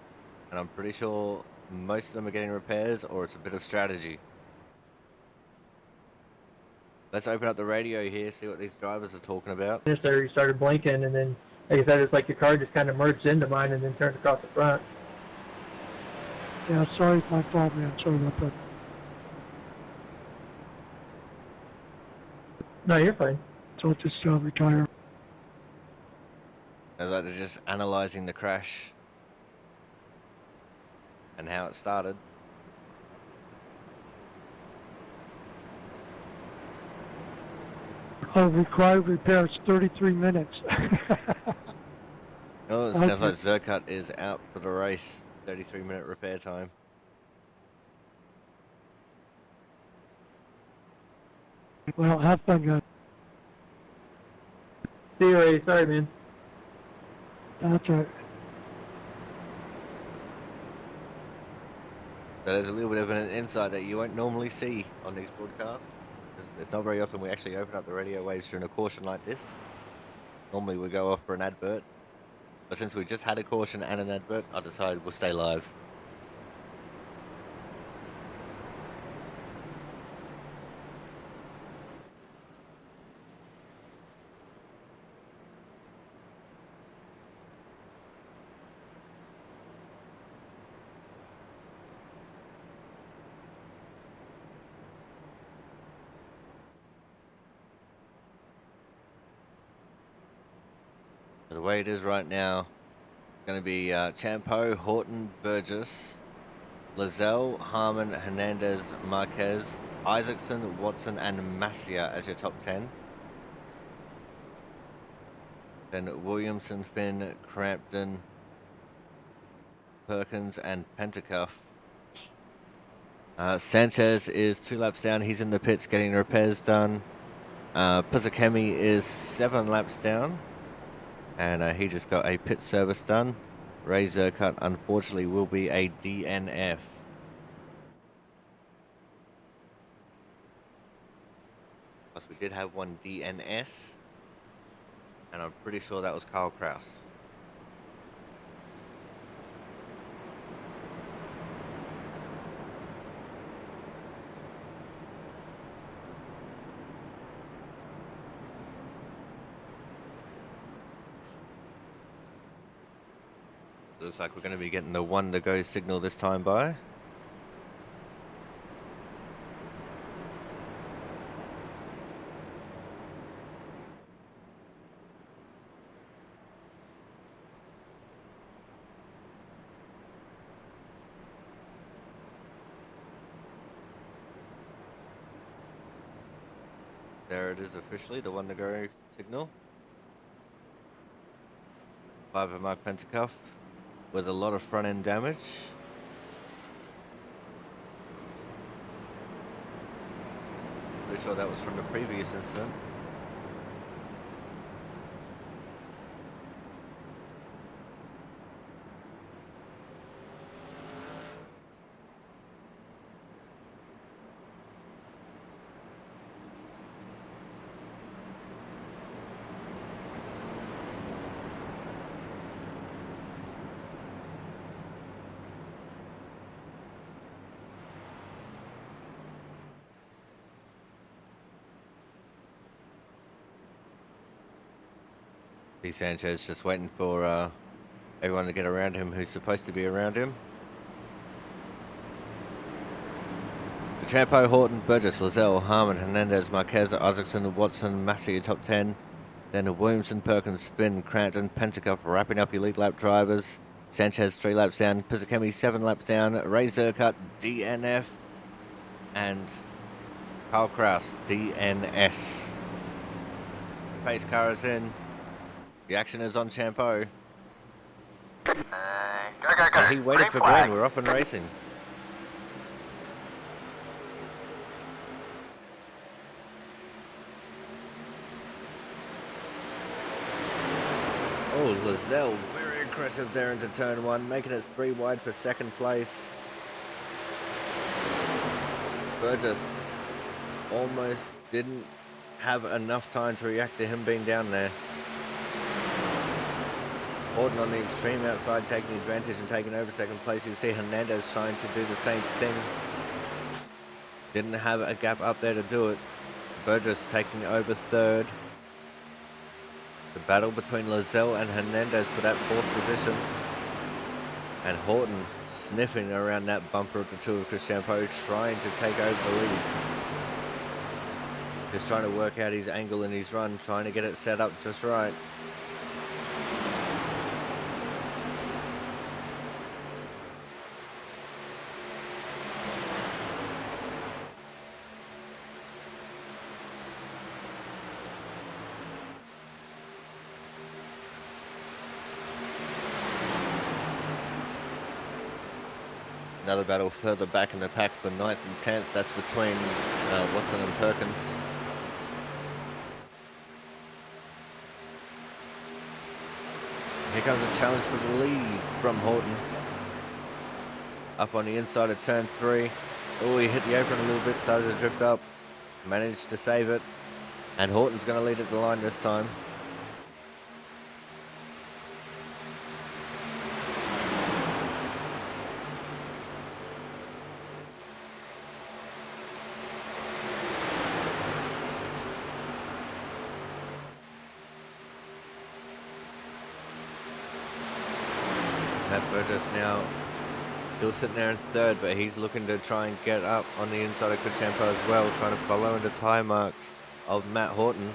[SPEAKER 2] And I'm pretty sure most of them are getting repairs or it's a bit of strategy. Let's open up the radio here, see what these drivers are talking about.
[SPEAKER 4] There, you started blinking, and then, like I said, it's like your car just kind of merged into mine and then turned across the front.
[SPEAKER 5] Yeah, sorry, my fault, man. Sorry about that.
[SPEAKER 4] No, you're fine.
[SPEAKER 5] So I'll just retire.
[SPEAKER 2] It's like they're just analysing the crash and how it started.
[SPEAKER 5] Oh, required repairs 33 minutes.
[SPEAKER 2] Oh, it sounds like Zerkat is out for the race. 33-minute repair time.
[SPEAKER 5] Well, have fun, guys.
[SPEAKER 4] See you, Ray. Sorry, man.
[SPEAKER 5] That's right.
[SPEAKER 2] So there's a little bit of an insight that you won't normally see on these broadcasts. It's not very often we actually open up the radio waves during a caution like this. Normally we go off for an advert. But since we just had a caution and an advert, I decided we'll stay live. The way it is right now, going to be Champo, Horton, Burgess, Lozelle, Harmon, Hernandez, Marquez, Isaacson, Watson, and Massia as your top 10. Then Williamson, Finn, Crampton, Perkins, and Pentacuff. Sanchez is 2 laps down. He's in the pits getting repairs done. Pizzacchemi is 7 laps down. And he just got a pit service done. Ray Zerkat, unfortunately, will be a DNF. Plus, we did have one DNS. And I'm pretty sure that was Carl Kraus. Looks like we're going to be getting the 1 to go signal this time by. There it is officially, the 1 to go signal. 5 of Mark Pentacuff with a lot of front end damage. Pretty sure that was from the previous incident. Sanchez just waiting for everyone to get around him who's supposed to be around him. DeChambeau, Horton, Burgess, Lazelle, Harmon, Hernandez, Marquez, Isaacson, Watson, Massey, top 10. Then Williamson, Perkins, Spin, Crampton, Pentacup, wrapping up your lead lap drivers. Sanchez, 3 laps down. Pizzacchemi, 7 laps down. Ray Zercut, DNF. And Carl Kraus, DNS. Pace car is in. The action is on Champeau.
[SPEAKER 6] Go.
[SPEAKER 2] And he waited for green. We're off and racing. Oh, Lazelle, very aggressive there into turn 1, making it 3 wide for second place. Burgess almost didn't have enough time to react to him being down there. Horton on the extreme outside taking advantage and taking over second place. You see Hernandez trying to do the same thing. Didn't have a gap up there to do it. Burgess taking over third. The battle between Lazelle and Hernandez for that 4th position. And Horton sniffing around that bumper of the two of Champeau, trying to take over the lead. Just trying to work out his angle in his run, trying to get it set up just right. Another battle further back in the pack for 9th and 10th. That's between Watson and Perkins. Here comes a challenge for the lead from Horton. Up on the inside of turn 3. Oh, he hit the apron a little bit, started to drift up. Managed to save it. And Horton's going to lead at the line this time. Burgess now still sitting there in 3rd, but he's looking to try and get up on the inside of Champeau as well, trying to follow into tyre marks of Matt Horton.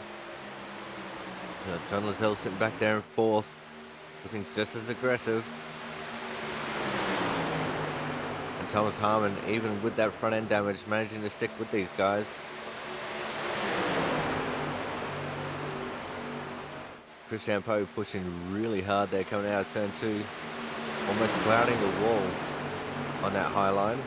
[SPEAKER 2] John Lazelle sitting back there in 4th, looking just as aggressive. And Thomas Harmon, even with that front end damage, managing to stick with these guys. Champeau pushing really hard there coming out of turn 2. Almost clouding the wall on that high line.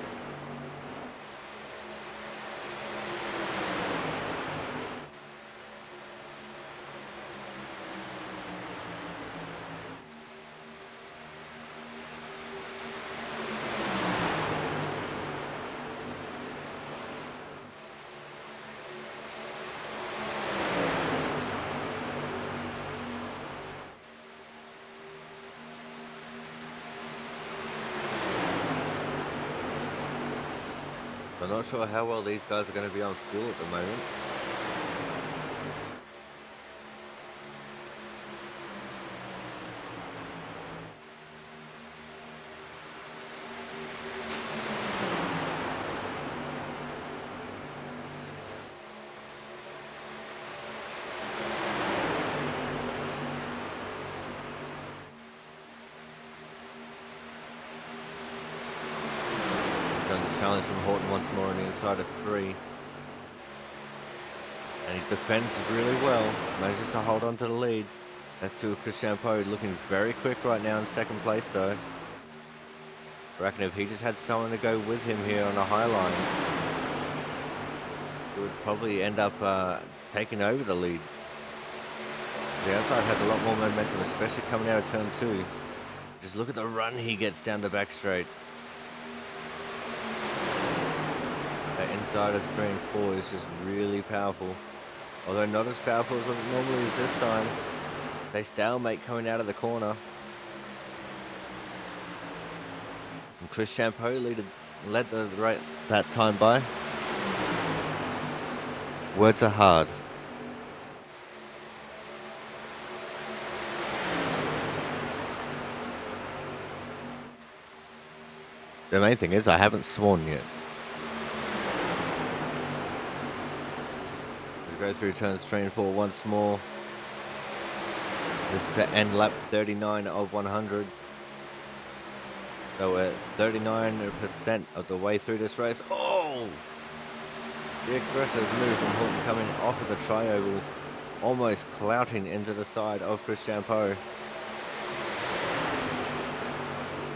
[SPEAKER 2] I'm not sure how well these guys are going to be on fuel at the moment. Challenge from Horton once more on the inside of 3. And he defends really well. Manages to hold on to the lead. That's to Champeau, looking very quick right now in 2nd place though. I reckon if he just had someone to go with him here on the high line, he would probably end up taking over the lead. The outside has a lot more momentum, especially coming out of turn 2. Just look at the run he gets down the back straight. That inside of 3 and 4 is just really powerful. Although not as powerful as what it normally is this time. They stalemate coming out of the corner. And Champeau led that time by. Words are hard. The main thing is I haven't sworn yet. Let's go through turns 3 and 4 once more. This is to end lap 39 of 100. So we're 39% of the way through this race. Oh! The aggressive move from Horton coming off of the tri-oval, almost clouting into the side of Christian Poe.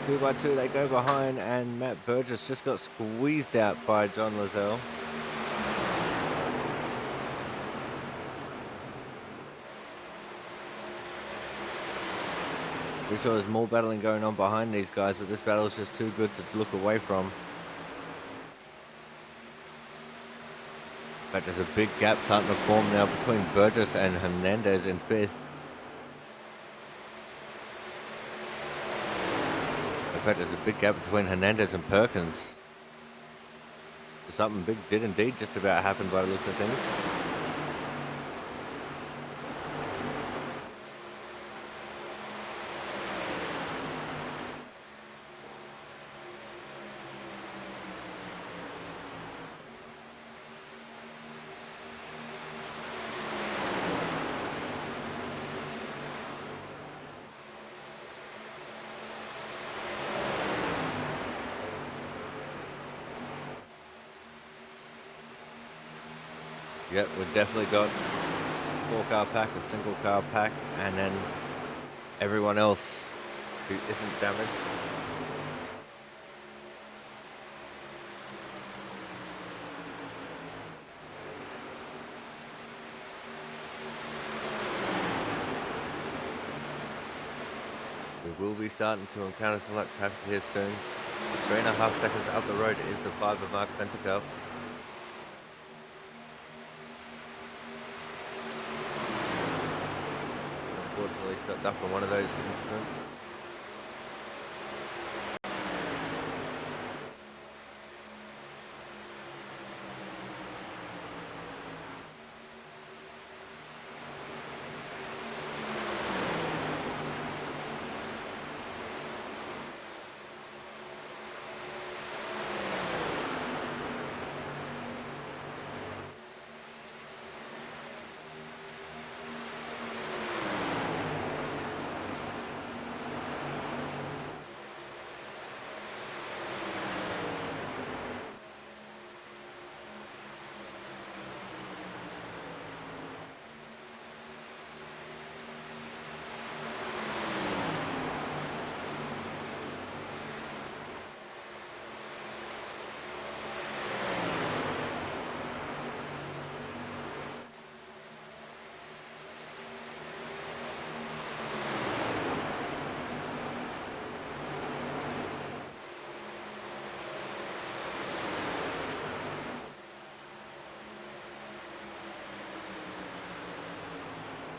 [SPEAKER 2] 2 by 2 they go behind, and Matt Burgess just got squeezed out by John Lazelle. Pretty sure there's more battling going on behind these guys, but this battle is just too good to look away from. In fact, there's a big gap starting to form now between Burgess and Hernandez in 5th. In fact, there's a big gap between Hernandez and Perkins. Something big did indeed just about happen by the looks of things. Yep, we've definitely got a 4-car pack, a single car pack, and then everyone else who isn't damaged. We will be starting to encounter some light traffic here soon. Just 3.5 seconds up the road is the 5 of Mark Pentacup. Unfortunately, slipped up on one of those incidents.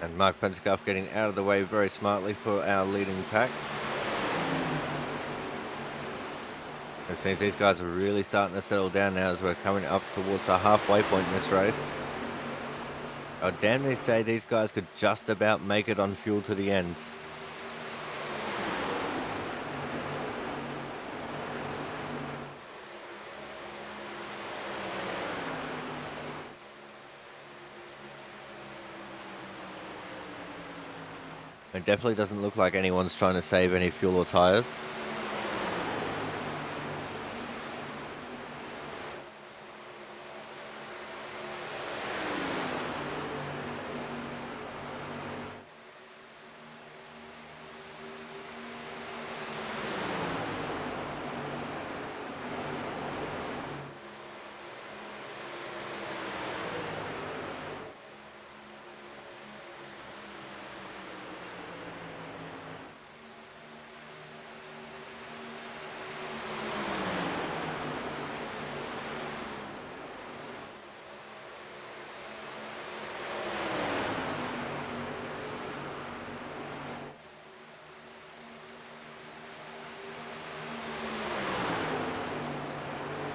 [SPEAKER 2] And Mark Pentacup getting out of the way very smartly for our leading pack. It seems these guys are really starting to settle down now as we're coming up towards the halfway point in this race. I'll damn near say these guys could just about make it on fuel to the end. It definitely doesn't look like anyone's trying to save any fuel or tires.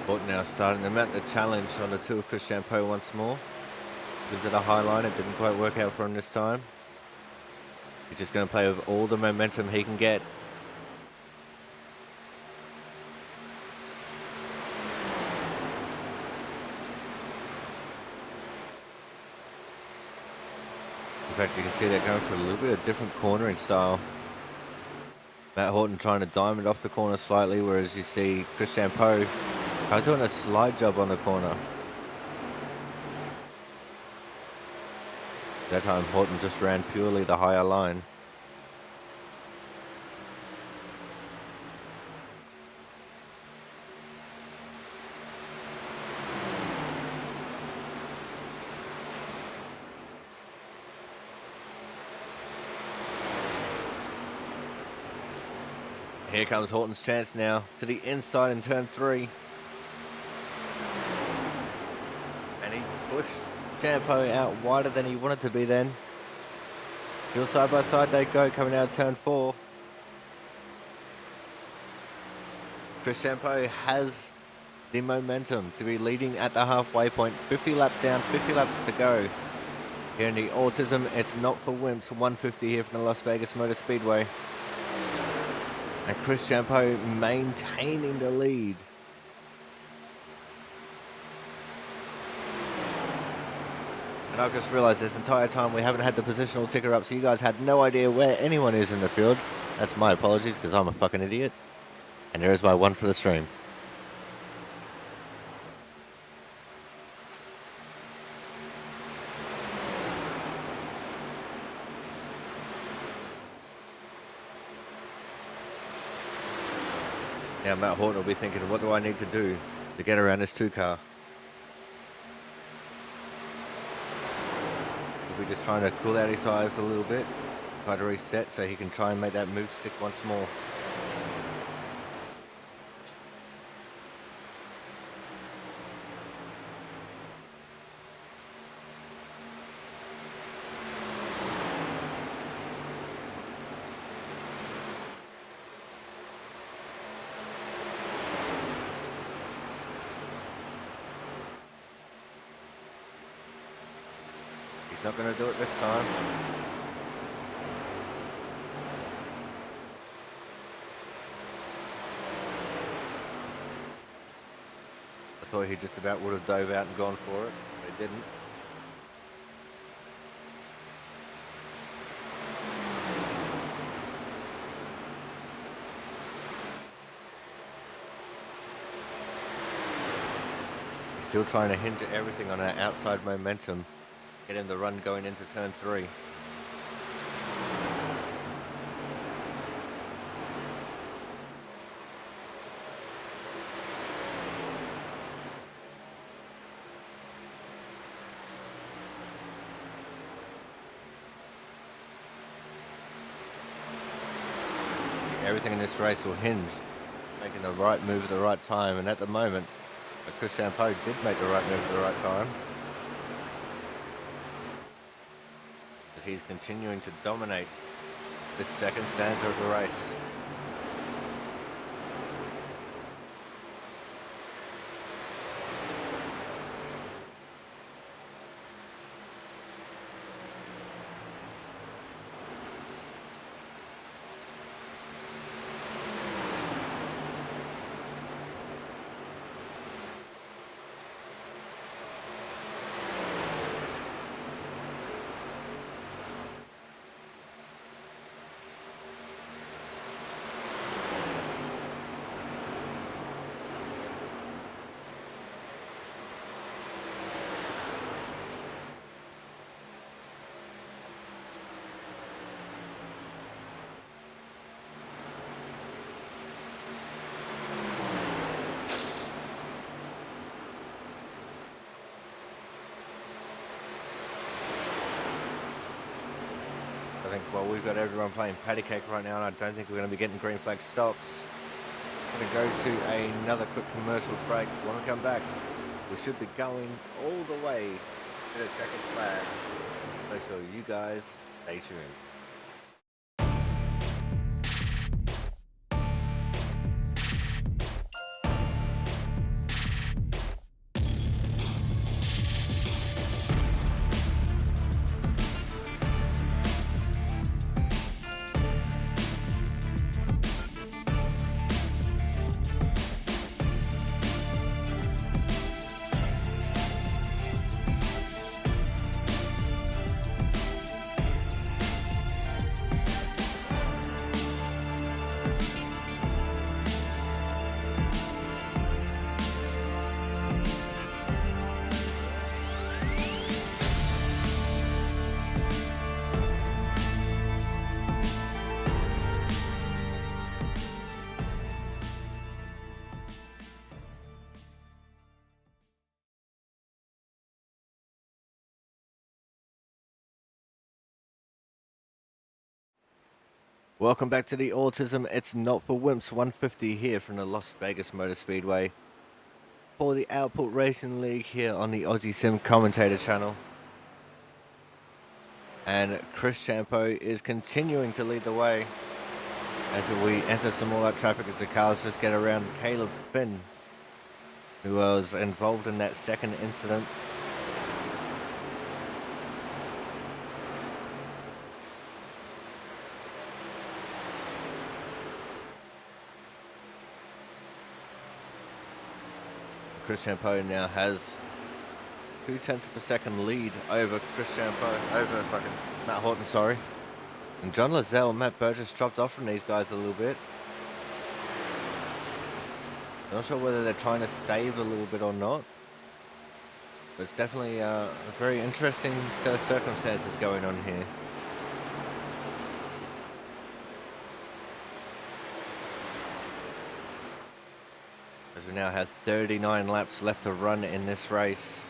[SPEAKER 2] But now starting to mount the challenge on the 2 of Christian Poe once more. Into the high line, it didn't quite work out for him this time. He's just going to play with all the momentum he can get. fact, you can see they're going for a little bit of different cornering style. Matt Horton trying to diamond off the corner slightly, whereas you see Chris Champeau doing a slide job on the corner. That time Horton just ran purely the higher line. Here comes Horton's chance now to the inside in turn 3. And he pushed Champeau out wider than he wanted to be then. Still side by side they go, coming out of turn 4. Chris Champeau has the momentum to be leading at the halfway point. 50 laps down, 50 laps to go. Here in the Autism, it's not for Whimps. 150 here from the Las Vegas Motor Speedway. And Chris Champeau maintaining the lead. And I've just realised this entire time we haven't had the positional ticker up, so you guys had no idea where anyone is in the field. That's my apologies, because I'm a fucking idiot. And there is my one for the stream. Now Matt Horton will be thinking, what do I need to do to get around this 2 car? We're just trying to cool out his tyres a little bit, try to reset so he can try and make that move stick once more. Not going to do it this time. I thought he just about would have dove out and gone for it, but he didn't. He's still trying to hinge everything on our outside momentum. Getting the run going into turn 3. Everything in this race will hinge, making the right move at the right time, and at the moment, Chris Champeau did make the right move at the right time. He's continuing to dominate this second stanza of the race. Well, we've got everyone playing patty cake right now, and I don't think we're going to be getting green flag stops. I'm going to go to another quick commercial break. When we come back, we should be going all the way to the checkered flag. Make sure you guys stay tuned. Welcome back to the Autism It's Not for Whimps 150 here from the Las Vegas Motor Speedway for the Output Racing League here on the Aussie Sim Commentator channel. And Chris Champo is continuing to lead the way as we enter some all out traffic as the cars just get around Caleb Finn, who was involved in that second incident. Chris Champo now has 0.2 of a second lead over Matt Horton, sorry. And John Lazelle and Matt Burgess dropped off from these guys a little bit. Not sure whether they're trying to save a little bit or not. But it's definitely a very interesting set of circumstances going on here. As we now have 39 laps left to run in this race.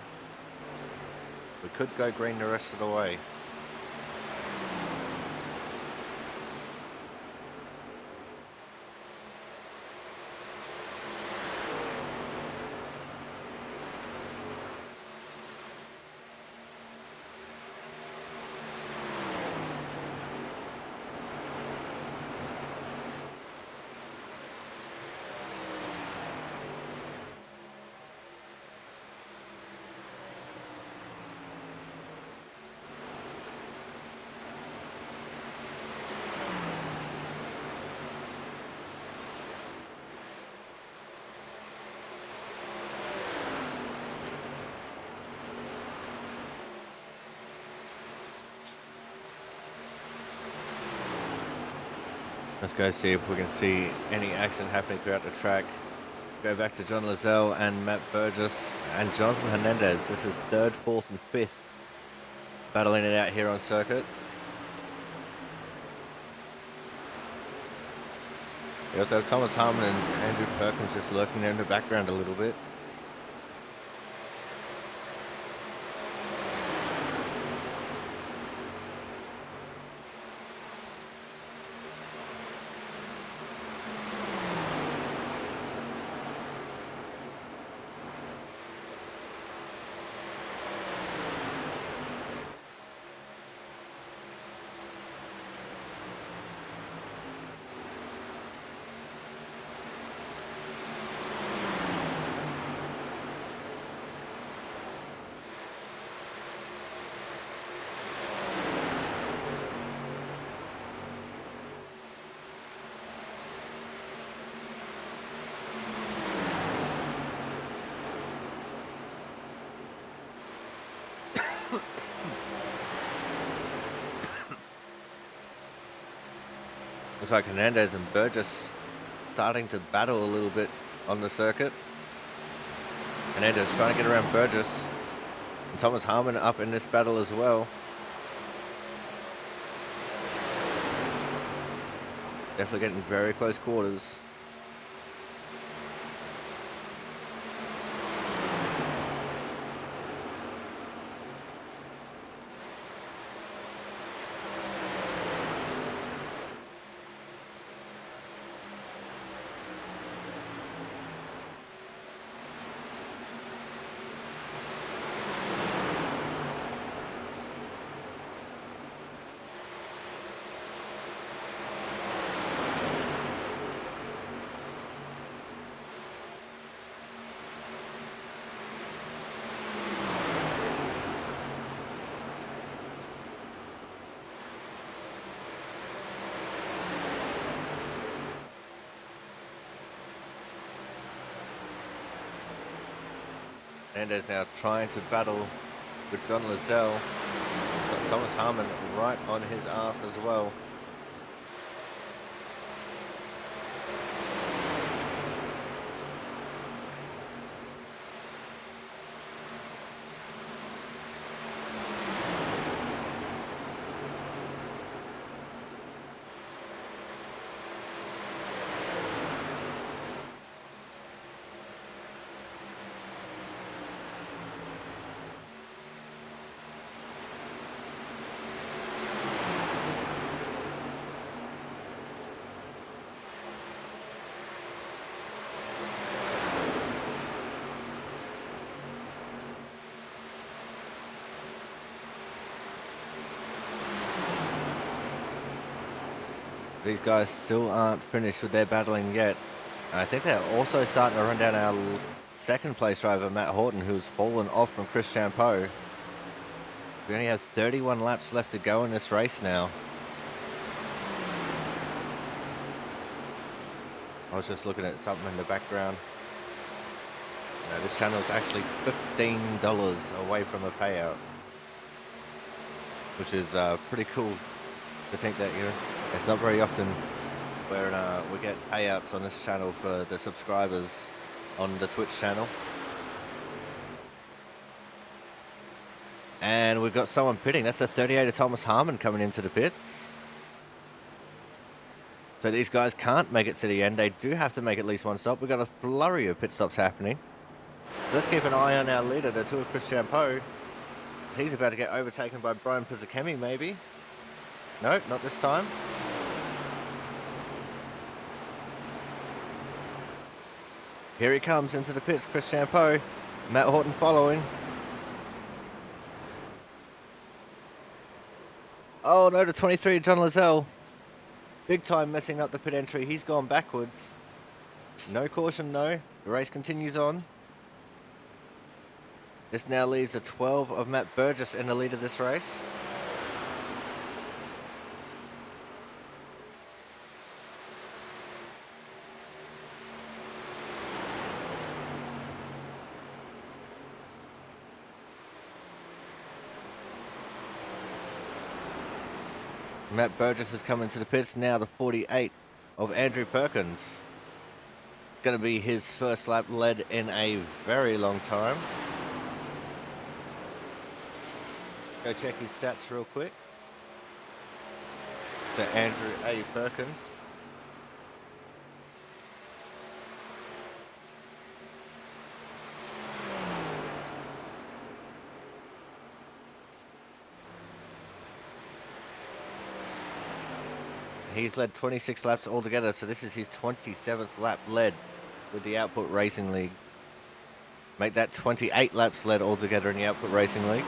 [SPEAKER 2] We could go green the rest of the way. Let's go see if we can see any action happening throughout the track. Go back to John Lazelle and Matt Burgess and Jonathan Hernandez. This is 3rd, 4th and 5th battling it out here on circuit. We also have Thomas Harmon and Andrew Perkins just lurking there in the background a little bit. Looks like Hernandez and Burgess starting to battle a little bit on the circuit. Hernandez trying to get around Burgess. And Thomas Harmon up in this battle as well. Definitely getting very close quarters. Hernandez now trying to battle with John Lazelle. Got Thomas Harmon right on his ass as well. These guys still aren't finished with their battling yet. And I think they're also starting to run down our second place driver, Matt Horton, who's fallen off from Chris Champeau. We only have 31 laps left to go in this race now. I was just looking at something in the background. Now, this channel is actually $15 away from a payout, which is pretty cool to think that, you know, it's not very often where we get payouts on this channel for the subscribers on the Twitch channel. And we've got someone pitting. That's the 38 of Thomas Harmon coming into the pits. So these guys can't make it to the end. They do have to make at least one stop. We've got a flurry of pit stops happening. So let's keep an eye on our leader, the two of Chris Champeau. He's about to get overtaken by Brian Pizzakemi, maybe. No, not this time. Here he comes into the pits, Chris Champeau. Matt Horton following. Oh no, the 23 John Lozelle. Big time messing up the pit entry. He's gone backwards. No caution, no. The race continues on. This now leaves the 12 of Matt Burgess in the lead of this race. Matt Burgess has come into the pits, now the 48 of Andrew Perkins. It's going to be his first lap led in a very long time. Go check his stats real quick. So Andrew A. Perkins. He's led 26 laps altogether, so this is his 27th lap led with the Output Racing League. Make that 28 laps led altogether in the Output Racing League.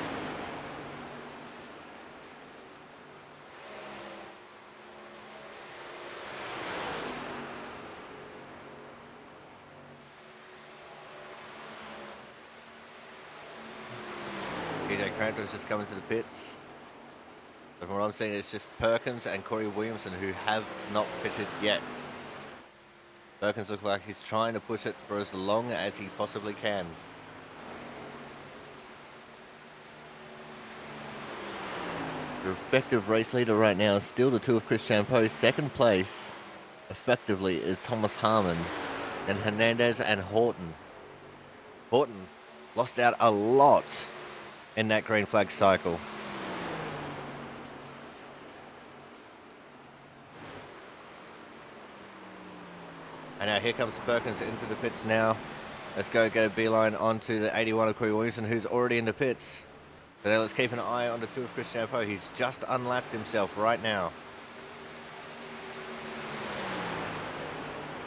[SPEAKER 2] PJ Crampton's just coming to the pits. But from what I'm seeing, it's just Perkins and Corey Williamson who have not pitted yet. Perkins looks like he's trying to push it for as long as he possibly can. The effective race leader right now is still the two of Chris Champeau. Second place, effectively, is Thomas Harmon. Then Hernandez and Horton. Horton lost out a lot in that green flag cycle. And now here comes Perkins into the pits now. Let's go get a beeline onto the 81 of Corey Williamson, who's already in the pits. So now let's keep an eye on the two of Chris Champeau. He's just unlapped himself right now.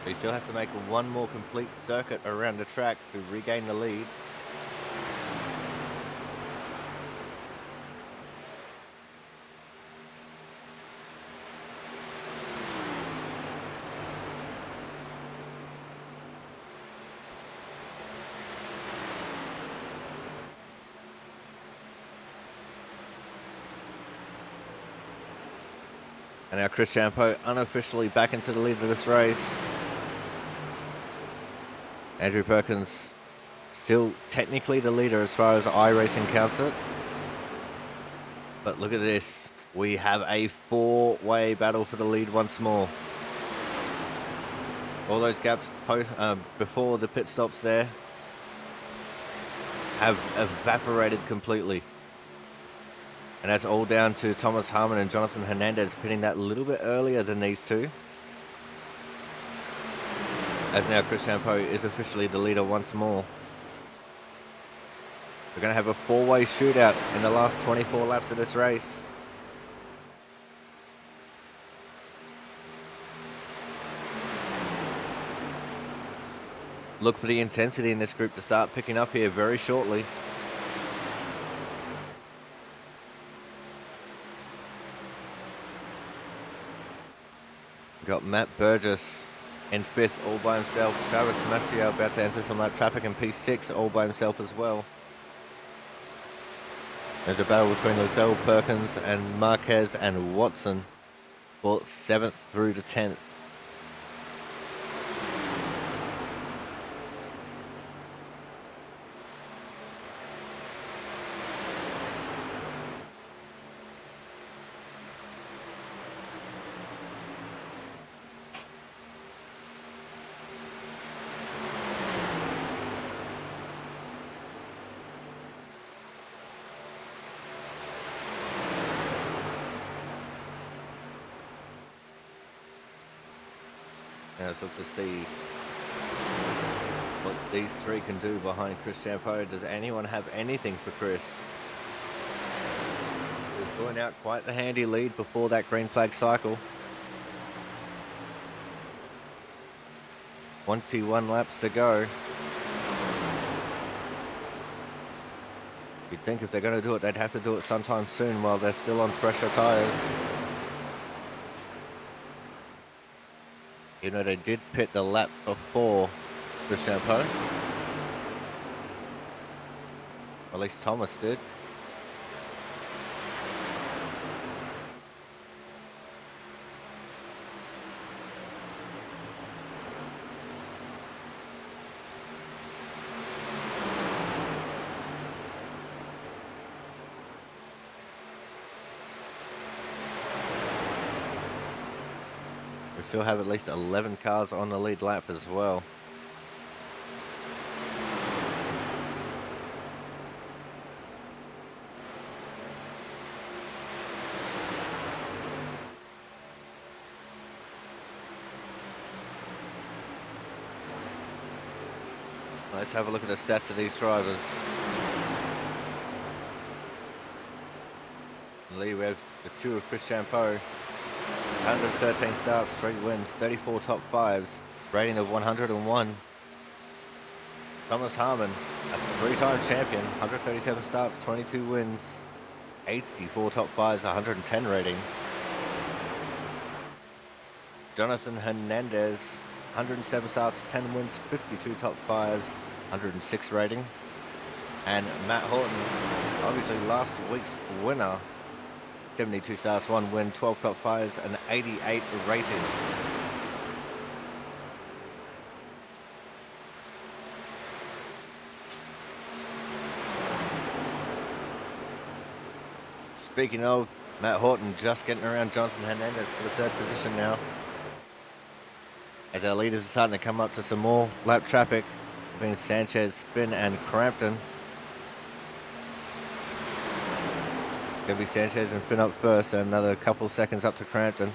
[SPEAKER 2] He still has to make one more complete circuit around the track to regain the lead. And now Chris Champeau unofficially back into the lead of this race. Andrew Perkins still technically the leader as far as iRacing counts it. But look at this. We have a four-way battle for the lead once more. All those gaps before the pit stops there have evaporated completely. And that's all down to Thomas Harmon and Jonathan Hernandez pitting that little bit earlier than these two. As now Chris Champeau is officially the leader once more. We're going to have a four-way shootout in the last 24 laps of this race. Look for the intensity in this group to start picking up here very shortly. got Matt Burgess in 5th all by himself. Travis Maciel about to enter some lap traffic in P6 all by himself as well. There's a battle between Lozelle, Perkins and Marquez and Watson for 7th through to 10th. Now let's look to see what these three can do behind Chris Champo. Does anyone have anything for Chris? He's going out quite the handy lead before that green flag cycle. 21 laps to go. You'd think if they're going to do it, they'd have to do it sometime soon while they're still on fresher tyres. You know, they did pit the lap before the Champo. Or at least Thomas did. We still have at least 11 cars on the lead lap as well. Let's have a look at the stats of these drivers. In the lead we have the two of Chris Champo. 113 starts, 3 wins, 34 top 5s, rating of 101. Thomas Harmon, a 3-time champion, 137 starts, 22 wins, 84 top 5s, 110 rating. Jonathan Hernandez, 107 starts, 10 wins, 52 top 5s, 106 rating. And Matt Horton, obviously last week's winner, 72 starts, 1 win, 12 top 5s, and 88 rating. Speaking of, Matt Horton just getting around Jonathan Hernandez for the 3rd position now. As our leaders are starting to come up to some more lap traffic between Sanchez, Finn, and Crampton. Going to be Sanchez and Finn up first, and another couple seconds up to Crampton.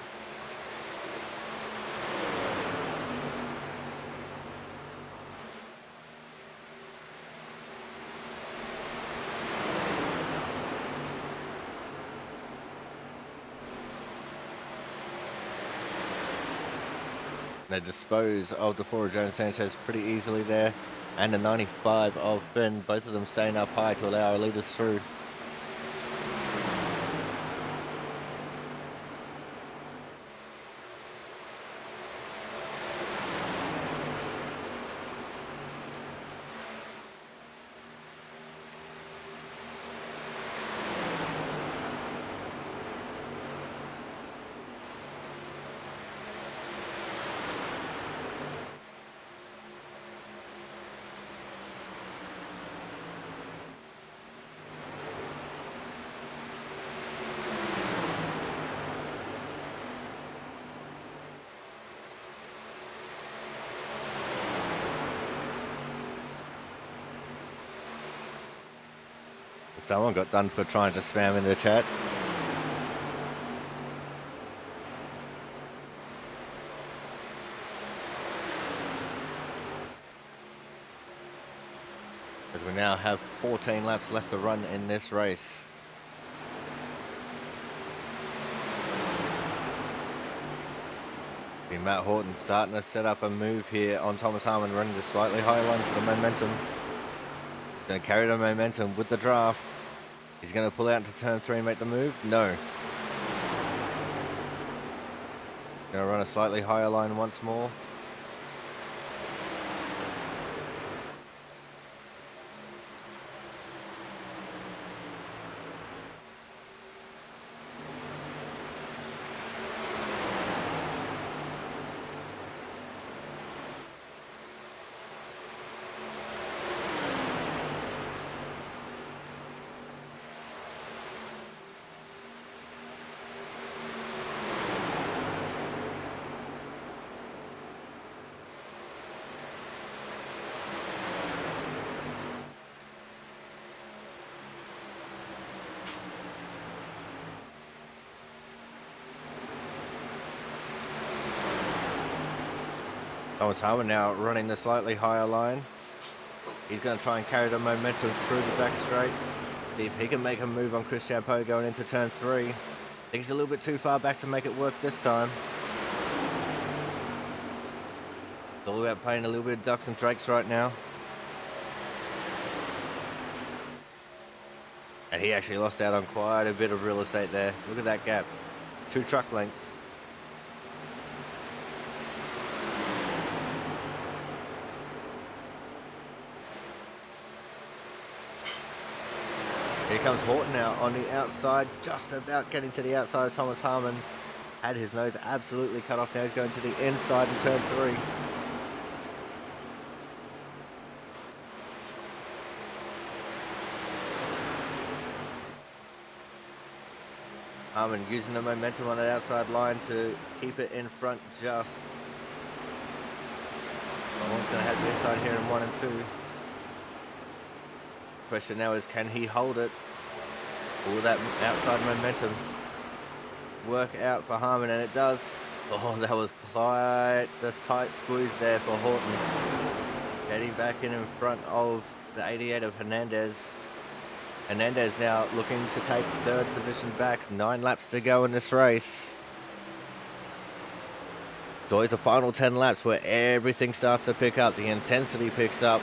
[SPEAKER 2] They dispose of the 4 of Jones Sanchez pretty easily there, and the 95 of Finn, both of them staying up high to allow our leaders through. Someone got done for trying to spam in the chat. As we now have 14 laps left to run in this race. Matt Horton starting to set up a move here on Thomas Harmon, running the slightly higher line for the momentum. Going to carry the momentum with the draft. He's going to pull out into turn 3 and make the move. No. Going Gonna run a slightly higher line once more. Thomas Harmon now running the slightly higher line. He's going to try and carry the momentum through the back straight. See if he can make a move on Chris Champeau going into turn 3. I think he's a little bit too far back to make it work this time. It's all about playing a little bit of ducks and drakes right now. And he actually lost out on quite a bit of real estate there. Look at that gap. 2 truck lengths. Here comes Horton now on the outside, just about getting to the outside of Thomas Harmon. Had his nose absolutely cut off. Now he's going to the inside in turn 3. Harmon using the momentum on the outside line to keep it in front just. One's going to have the inside here in 1 and 2. Question now is, can he hold it? All that outside momentum work out for Harmon, and it does. Oh, that was quite the tight squeeze there for Horton. Getting back in front of the 88 of Hernandez. Hernandez now looking to take 3rd position back. 9 laps to go in this race. It's always the final 10 laps where everything starts to pick up. The intensity picks up.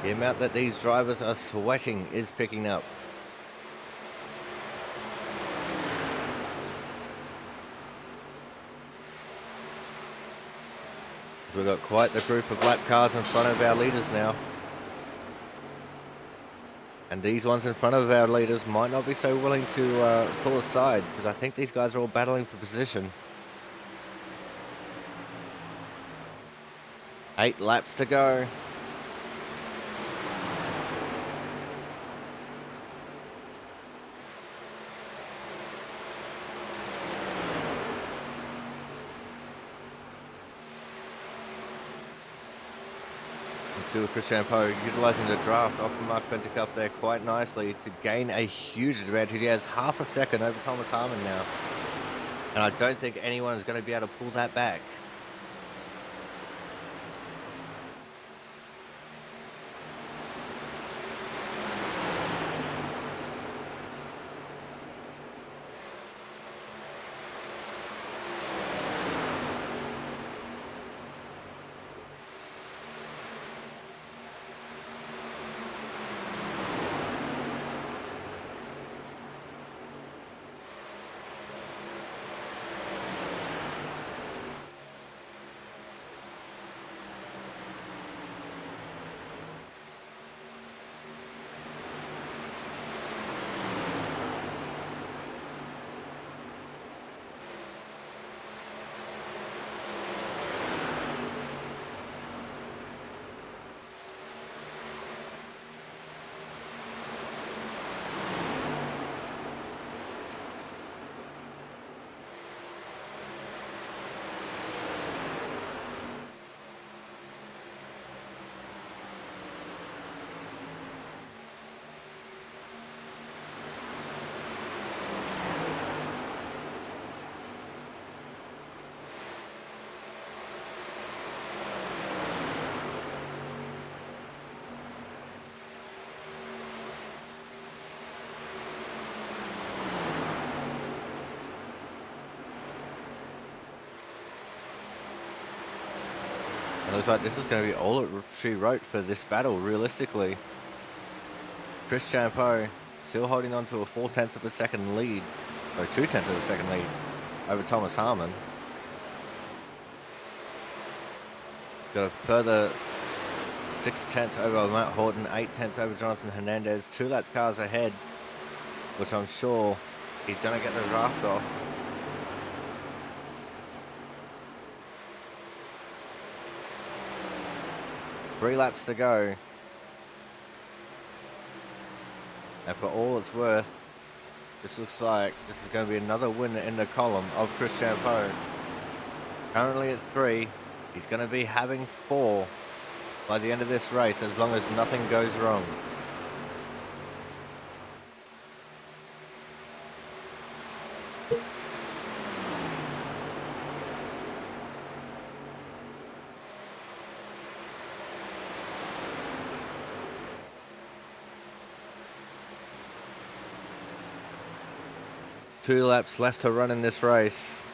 [SPEAKER 2] The amount that these drivers are sweating is picking up. We've got quite the group of lap cars in front of our leaders now. And these ones in front of our leaders might not be so willing to pull aside, because I think these guys are all battling for position. 8 laps to go. Chris Champeau utilising the draft off of Mark Pentecoff there quite nicely to gain a huge advantage. He has half a second over Thomas Harmon now. And I don't think anyone is going to be able to pull that back. It looks like this is going to be all that she wrote for this battle, realistically. Chris Champeau still holding on to a 4/10 of a second lead, or 2/10 of a second lead. over Thomas Harmon. Got a further 6/10 over Matt Horton, 8/10 over Jonathan Hernandez. 2 lap cars ahead, which I'm sure he's going to get the draft off. Three laps to go. And for all it's worth, this looks like this is going to be another win in the column of Chris Champeau. Currently at 3. He's going to be having 4 by the end of this race, as long as nothing goes wrong. Two laps left to run in this race.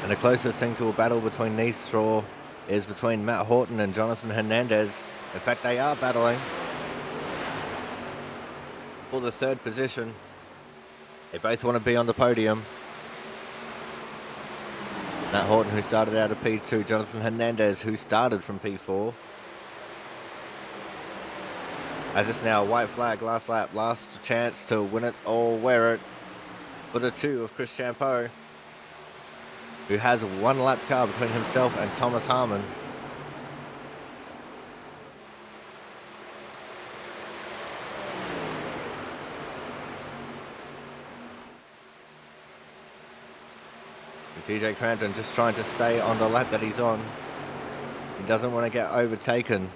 [SPEAKER 2] And the closest thing to a battle between these two is between Matt Horton and Jonathan Hernandez. In fact, they are battling for the 3rd position. They both want to be on the podium. Matt Horton, who started out of P2, Jonathan Hernandez, who started from P4. As it's now a white flag, last lap, last chance to win it or wear it for the 2 of Chris Champeau, who has 1 lap car between himself and Thomas Harmon. And TJ Crampton just trying to stay on the lap that he's on. He doesn't want to get overtaken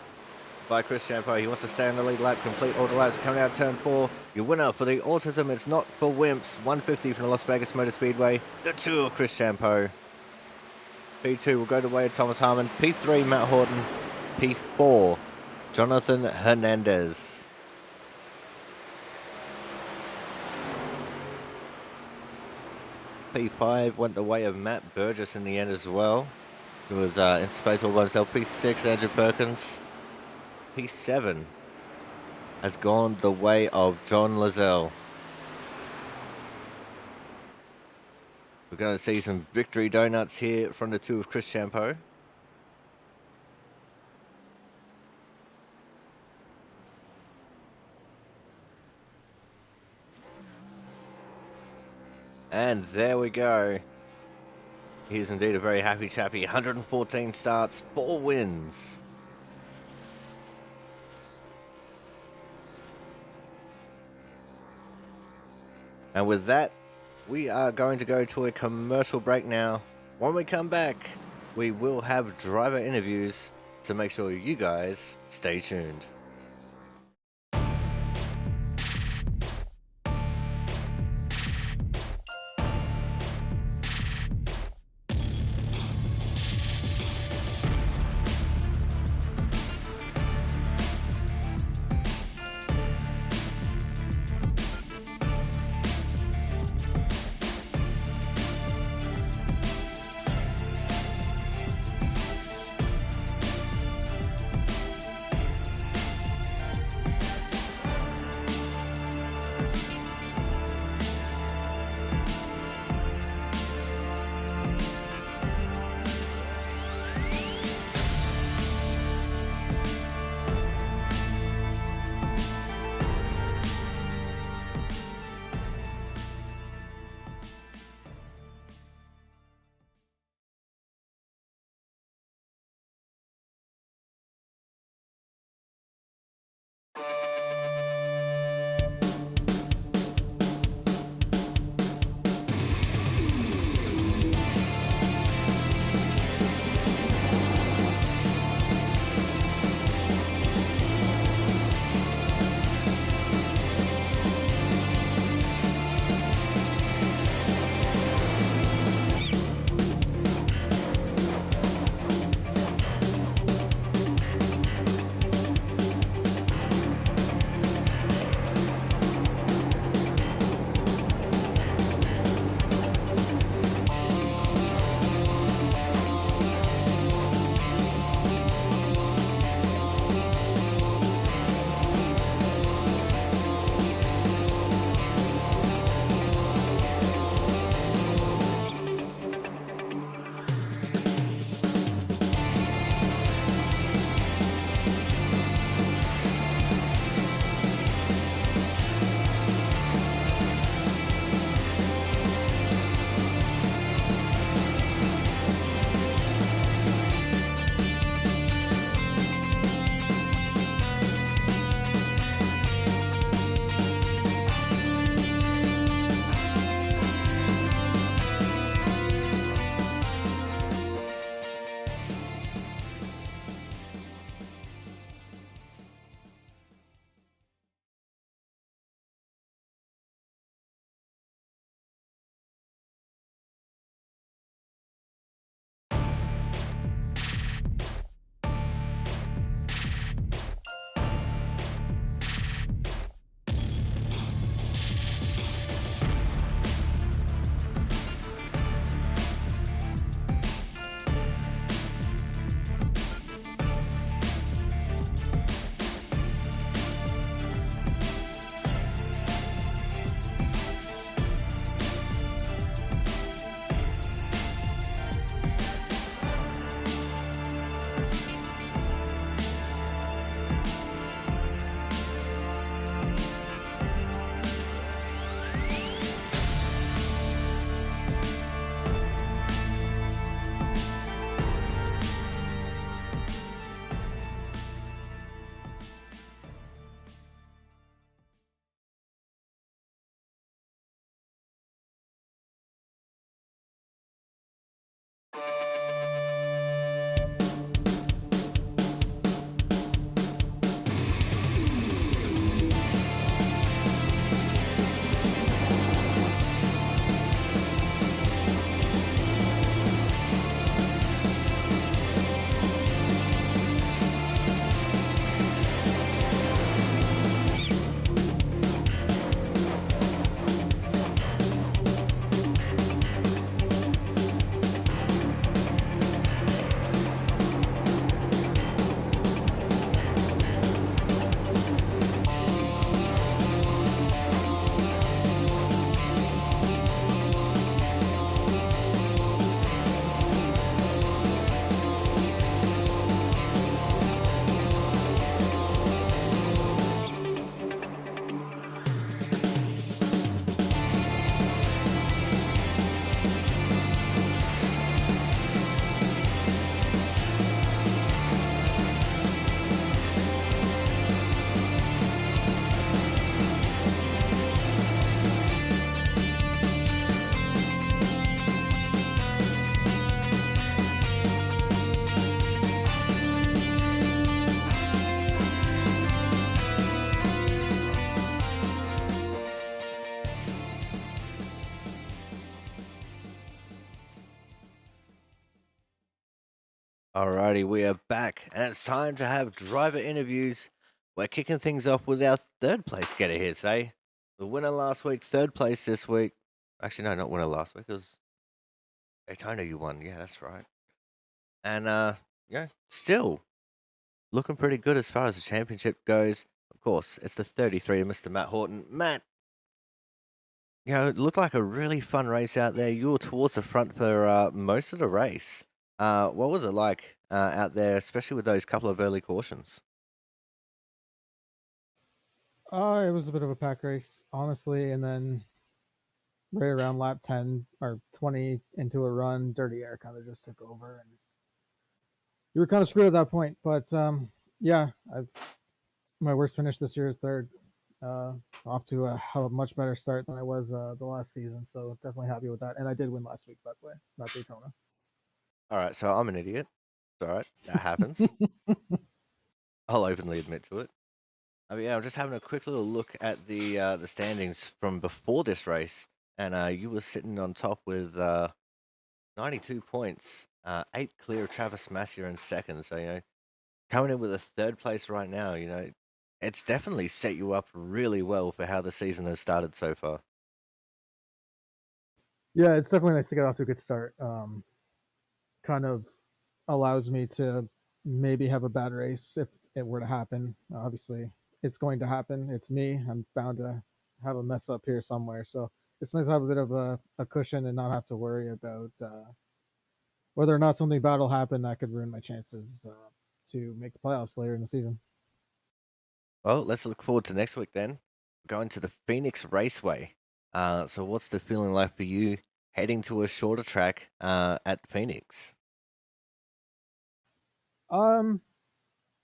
[SPEAKER 2] by Chris Champeau. He wants to stay on the lead lap, complete all the laps. Coming out turn 4, your winner for the Autism, it's not for Whimps, 150 from the Las Vegas Motor Speedway, the 2 of Chris Champeau. P2 will go the way of Thomas Harmon. P3, Matt Horton. P4, Jonathan Hernandez. P5 went the way of Matt Burgess in the end as well, who was in space all by himself. P6, Andrew Perkins. P7 has gone the way of John Lazelle. We're going to see some victory donuts here from the 2 of Chris Champeau. And there we go. He's indeed a very happy chappy. 114 starts, 4 wins. And with that, we are going to go to a commercial break now. When we come back, we will have driver interviews, so make sure you guys stay tuned. Alrighty, we are back, and it's time to have driver interviews. We're kicking things off with our third place getter here today. The winner last week, third place this week. Actually, no, not winner last week. It was Daytona you won. Yeah, that's right. And, still looking pretty good as far as the championship goes. Of course, it's the 33 of Mr. Matt Horton. Matt, it looked like a really fun race out there. You were towards the front for most of the race. What was it like out there, especially with those couple of early cautions?
[SPEAKER 6] It was a bit of a pack race, honestly, and then right around lap 10 or 20 into a run, dirty air kind of just took over, and you were kind of screwed at that point. But yeah, my worst finish this year is third. Off to a much better start than I was the last season, so definitely happy with that. And I did win last week, by the way, not Daytona.
[SPEAKER 2] All right, so I'm an idiot. It's all right, that happens. I'll openly admit to it. I'm just having a quick little look at the standings from before this race, and you were sitting on top with 92 points, 8 clear of Travis Massier in second. So coming in with a third place right now, it's definitely set you up really well for how the season has started so far.
[SPEAKER 6] Yeah, it's definitely nice to get off to a good start. Kind of allows me to maybe have a bad race if it were to happen. Obviously, it's going to happen. It's me. I'm bound to have a mess up here somewhere. So it's nice to have a bit of a cushion and not have to worry about whether or not something bad will happen that could ruin my chances to make the playoffs later in the season.
[SPEAKER 2] Well, let's look forward to next week then. Going to the Phoenix Raceway. So what's the feeling like for you heading to a shorter track at Phoenix?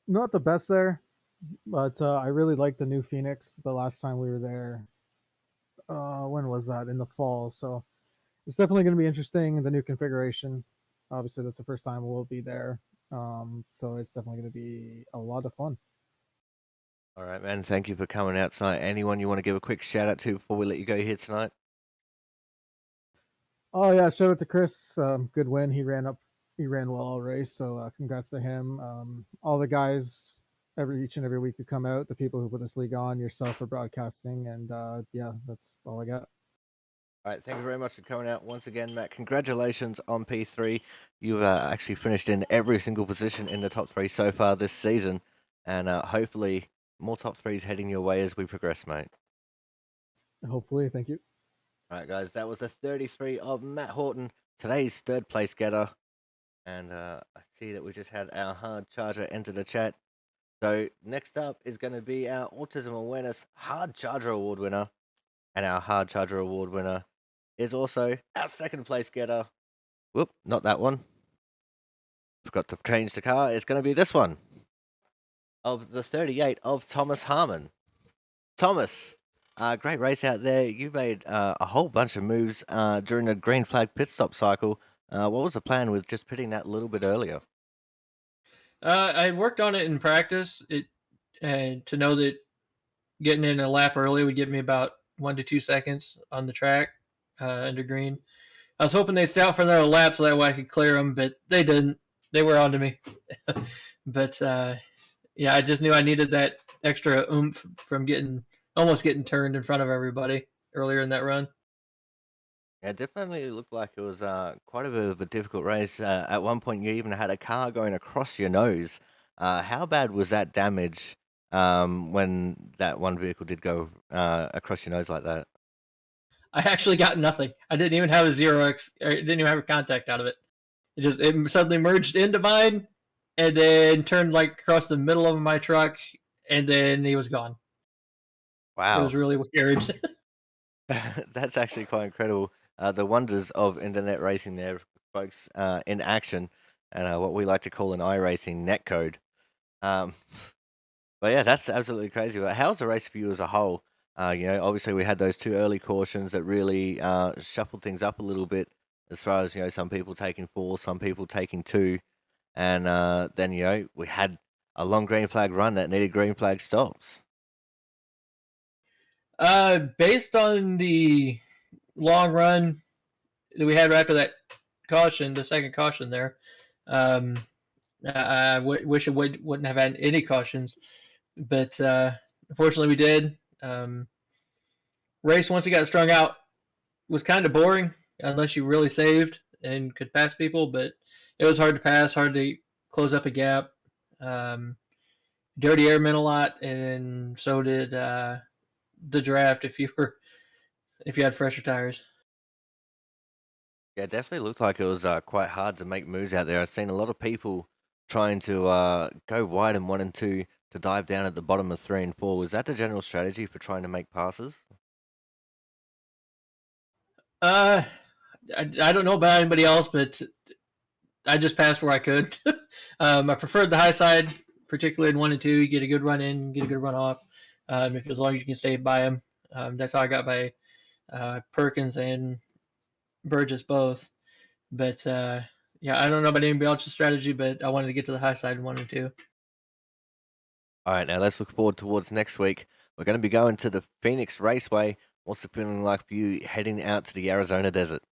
[SPEAKER 6] Not the best there, but I really like the new Phoenix. The last time we were there, when was that? In the fall. So it's definitely going to be interesting. The new configuration. Obviously, that's the first time we'll be there. So it's definitely going to be a lot of fun.
[SPEAKER 2] All right, man. Thank you for coming out tonight. Anyone you want to give a quick shout out to before we let you go here tonight?
[SPEAKER 6] Oh yeah, shout out to Chris. Good win. He ran well all race. So congrats to him. All the guys, each and every week who come out, the people who put this league on, yourself for broadcasting, and yeah, that's all I got.
[SPEAKER 2] All right, thank you very much for coming out once again, Matt. Congratulations on P3. You've actually finished in every single position in the top 3 so far this season, and hopefully more top 3s heading your way as we progress, mate.
[SPEAKER 6] Hopefully, thank you.
[SPEAKER 2] All right, guys, that was the 33 of Matt Horton, today's third place getter. And I see that we just had our hard charger enter the chat. So next up is going to be our Autism Awareness Hard Charger Award winner. And our Hard Charger Award winner is also our second place getter. Whoop, not that one. Forgot to change the car. It's going to be this one. Of the 38 of Thomas Harmon. Thomas, great race out there. You made a whole bunch of moves during the green flag pit stop cycle. What was the plan with just pitting that a little bit earlier?
[SPEAKER 7] I worked on it in practice. To know that getting in a lap early would give me about 1 to 2 seconds on the track under green. I was hoping they'd stay out for another lap so that way I could clear them, but they didn't. They were on to me. But yeah, I just knew I needed that extra oomph from almost getting turned in front of everybody earlier in that run.
[SPEAKER 2] Yeah, it definitely looked like it was quite a bit of a difficult race. At one point, you even had a car going across your nose. How bad was that damage when that one vehicle did go across your nose like that?
[SPEAKER 7] I actually got nothing. I didn't even have a 0x. Or didn't even have a contact out of it. It suddenly merged into mine, and then turned like across the middle of my truck, and then he was gone.
[SPEAKER 2] Wow,
[SPEAKER 7] it was really weird.
[SPEAKER 2] That's actually quite incredible. The wonders of internet racing there, folks, in action, and what we like to call an iRacing netcode. Um, but yeah, that's absolutely crazy. But how's the race for you as a whole? Obviously we had those 2 early cautions that really shuffled things up a little bit, as far as some people taking 4, some people taking 2, and then we had a long green flag run that needed green flag stops.
[SPEAKER 7] Based on the long run that we had right after that caution, the second caution there, Wish it wouldn't have had any cautions, but unfortunately we did. Race, once it got strung out, was kind of boring unless you really saved and could pass people, but it was hard to pass, hard to close up a gap. Dirty air meant a lot, and so did the draft if you had fresher tires.
[SPEAKER 2] Yeah, it definitely looked like it was quite hard to make moves out there. I've seen a lot of people trying to go wide and wanting to dive down at the bottom of 3 and 4. Was that the general strategy for trying to make passes?
[SPEAKER 7] I don't know about anybody else, but I just passed where I could. I preferred the high side, particularly in 1 and 2. You get a good run in, get a good run off. If as long as you can stay by them, that's how I got by Perkins and Burgess both. But yeah, I don't know about anybody else's strategy, but I wanted to get to the high side in 1 and 2.
[SPEAKER 2] All right, now let's look forward towards next week. We're going to be going to the Phoenix Raceway. What's the feeling like for you heading out to the Arizona desert?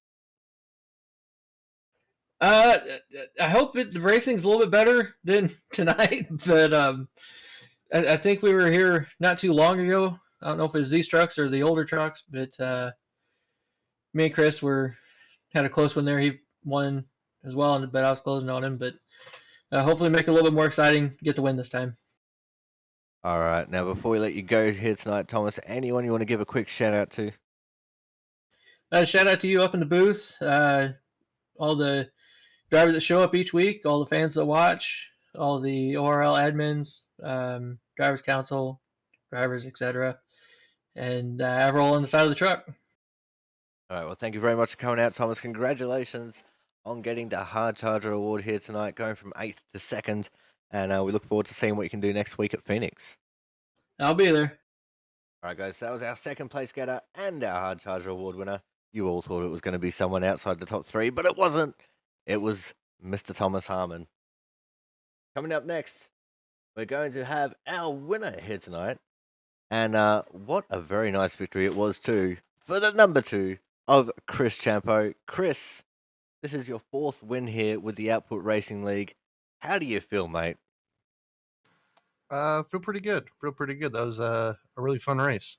[SPEAKER 7] I hope the racing's a little bit better than tonight, but I think we were here not too long ago. I don't know if it was these trucks or the older trucks, but me and Chris had a close one there. He won as well, but I was closing on him. But hopefully make it a little bit more exciting, get the win this time.
[SPEAKER 2] All right, now before we let you go here tonight, Thomas, anyone you want to give a quick shout out to?
[SPEAKER 7] Shout out to you up in the booth, all the drivers that show up each week, all the fans that watch, all the ORL admins, drivers council, drivers, etc., and everyone on the side of the truck.
[SPEAKER 2] All right, well, thank you very much for coming out, Thomas. Congratulations on getting the Hard Charger Award here tonight, going from 8th to 2nd, and we look forward to seeing what you can do next week at Phoenix.
[SPEAKER 7] I'll be there.
[SPEAKER 2] All right, guys, that was our 2nd place getter and our Hard Charger Award winner. You all thought it was going to be someone outside the top 3, but it wasn't. It was Mr. Thomas Harmon. Coming up next, we're going to have our winner here tonight. And what a very nice victory it was, too, for the number 2 of Chris Champo. Chris, this is your 4th win here with the Output Racing League. How do you feel, mate?
[SPEAKER 8] Feel pretty good. That was a really fun race.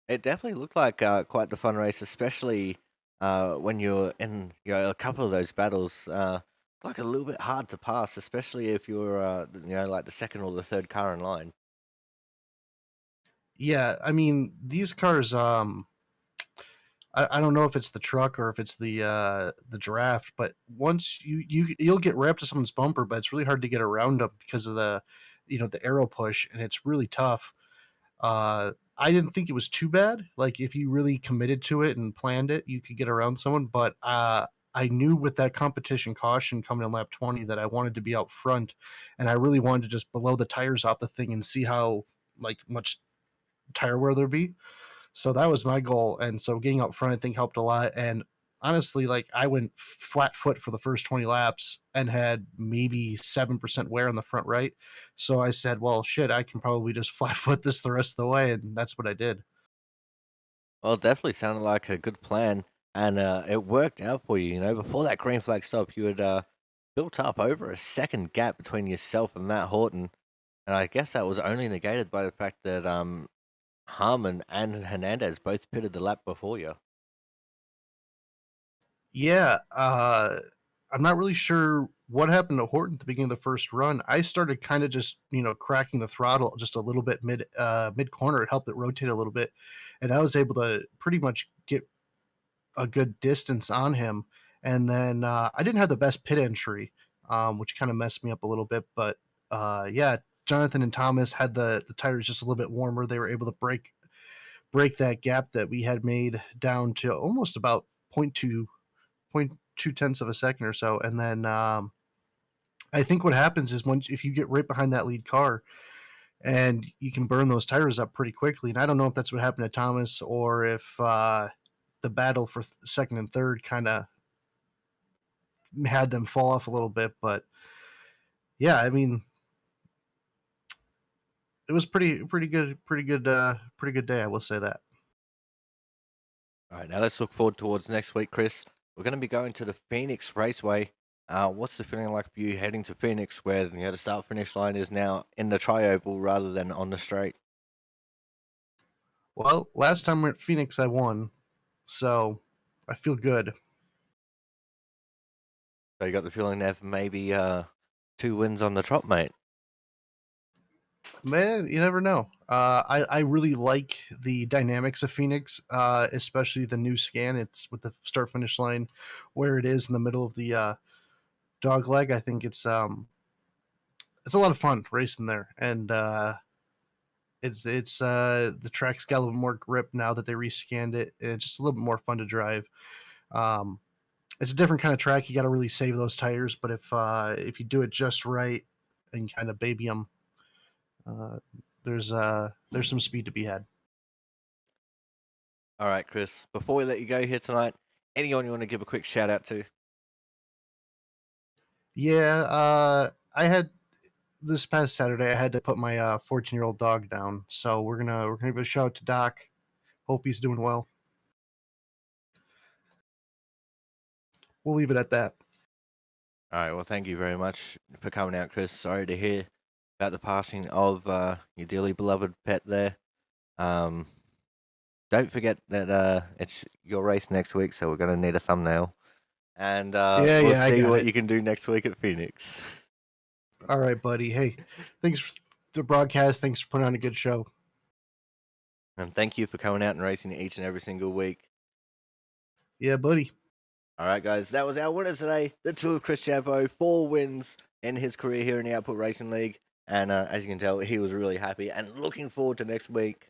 [SPEAKER 2] It definitely looked like quite the fun race, especially when you're in a couple of those battles. Like a little bit hard to pass, especially if you're like the 2nd or the 3rd car in line.
[SPEAKER 8] Yeah, I mean these cars. I don't know if it's the truck or if it's the draft, but once you'll get right up to someone's bumper, but it's really hard to get around them because of the arrow push, and it's really tough. I didn't think it was too bad. Like if you really committed to it and planned it, you could get around someone. But I knew with that competition caution coming in lap 20 that I wanted to be out front, and I really wanted to just blow the tires off the thing and see how much tire wear there'd be. So that was my goal, and so getting out front I think helped a lot. And honestly, I went flat foot for the first 20 laps and had maybe 7% wear on the front right. So I said, well, shit, I can probably just flat foot this the rest of the way, and that's what I did.
[SPEAKER 2] Well, it definitely sounded like a good plan, and it worked out for you. Before that green flag stop, you had built up over a 2nd gap between yourself and Matt Horton, and I guess that was only negated by the fact that Harmon and Hernandez both pitted the lap before you.
[SPEAKER 8] Yeah, I'm not really sure what happened to Horton at the beginning of the first run. I started kind of just cracking the throttle just a little bit mid corner. It helped it rotate a little bit, and I was able to pretty much get a good distance on him. And then I didn't have the best pit entry, which kind of messed me up a little bit. But yeah, Jonathan and Thomas had the tires just a little bit warmer. They were able to break that gap that we had made down to almost about 0.2 tenths of a second or so. And then I think what happens is if you get right behind that lead car, and you can burn those tires up pretty quickly. And I don't know if that's what happened to Thomas or if the battle for 2nd and 3rd kind of had them fall off a little bit. But yeah, I mean, it was pretty good day. I will say that.
[SPEAKER 2] All right, now let's look forward towards next week, Chris. We're going to be going to the Phoenix Raceway. What's the feeling like for you heading to Phoenix, where the start finish line is now in the tri-oval rather than on the straight?
[SPEAKER 8] Well, last time we were at Phoenix, I won, so I feel good.
[SPEAKER 2] So you got the feeling there for maybe 2 wins on the trot, mate.
[SPEAKER 8] Man, you never know. I really like the dynamics of Phoenix, especially the new scan. It's with the start finish line where it is in the middle of the dog leg. I think it's a lot of fun racing there, and it's the track's got a little more grip now that they rescanned it. It's just a little bit more fun to drive. Um, it's a different kind of track. You got to really save those tires, but if you do it just right and kind of baby them, uh, there's some speed to be had.
[SPEAKER 2] All right, Chris. Before we let you go here tonight, anyone you want to give a quick shout out to?
[SPEAKER 8] Yeah, I had this past Saturday. I had to put my 14-year-old dog down, so we're gonna give a shout out to Doc. Hope he's doing well. We'll leave it at that.
[SPEAKER 2] All right. Well, thank you very much for coming out, Chris. Sorry to hear about the passing of your dearly beloved pet there. Um, don't forget that it's your race next week, so we're gonna need a thumbnail, and we'll
[SPEAKER 8] Yeah, I
[SPEAKER 2] see
[SPEAKER 8] got
[SPEAKER 2] what
[SPEAKER 8] it.
[SPEAKER 2] you can do next week at Phoenix.
[SPEAKER 8] All right, buddy. Hey, thanks for the broadcast. Thanks for putting on a good show.
[SPEAKER 2] And thank you for coming out and racing each and every single week.
[SPEAKER 8] Yeah, buddy.
[SPEAKER 2] All right, guys, that was our winner today. The two of Chris Champo, 4 wins in his career here in the Output Racing League. And as you can tell, he was really happy and looking forward to next week.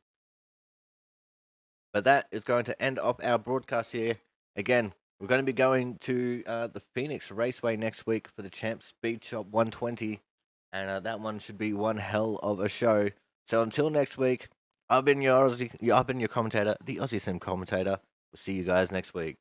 [SPEAKER 2] But that is going to end off our broadcast here. Again, we're going to be going to the Phoenix Raceway next week for the Champ Speed Shop 120. And that one should be one hell of a show. So until next week, I've been your commentator, the Aussie Sim commentator. We'll see you guys next week.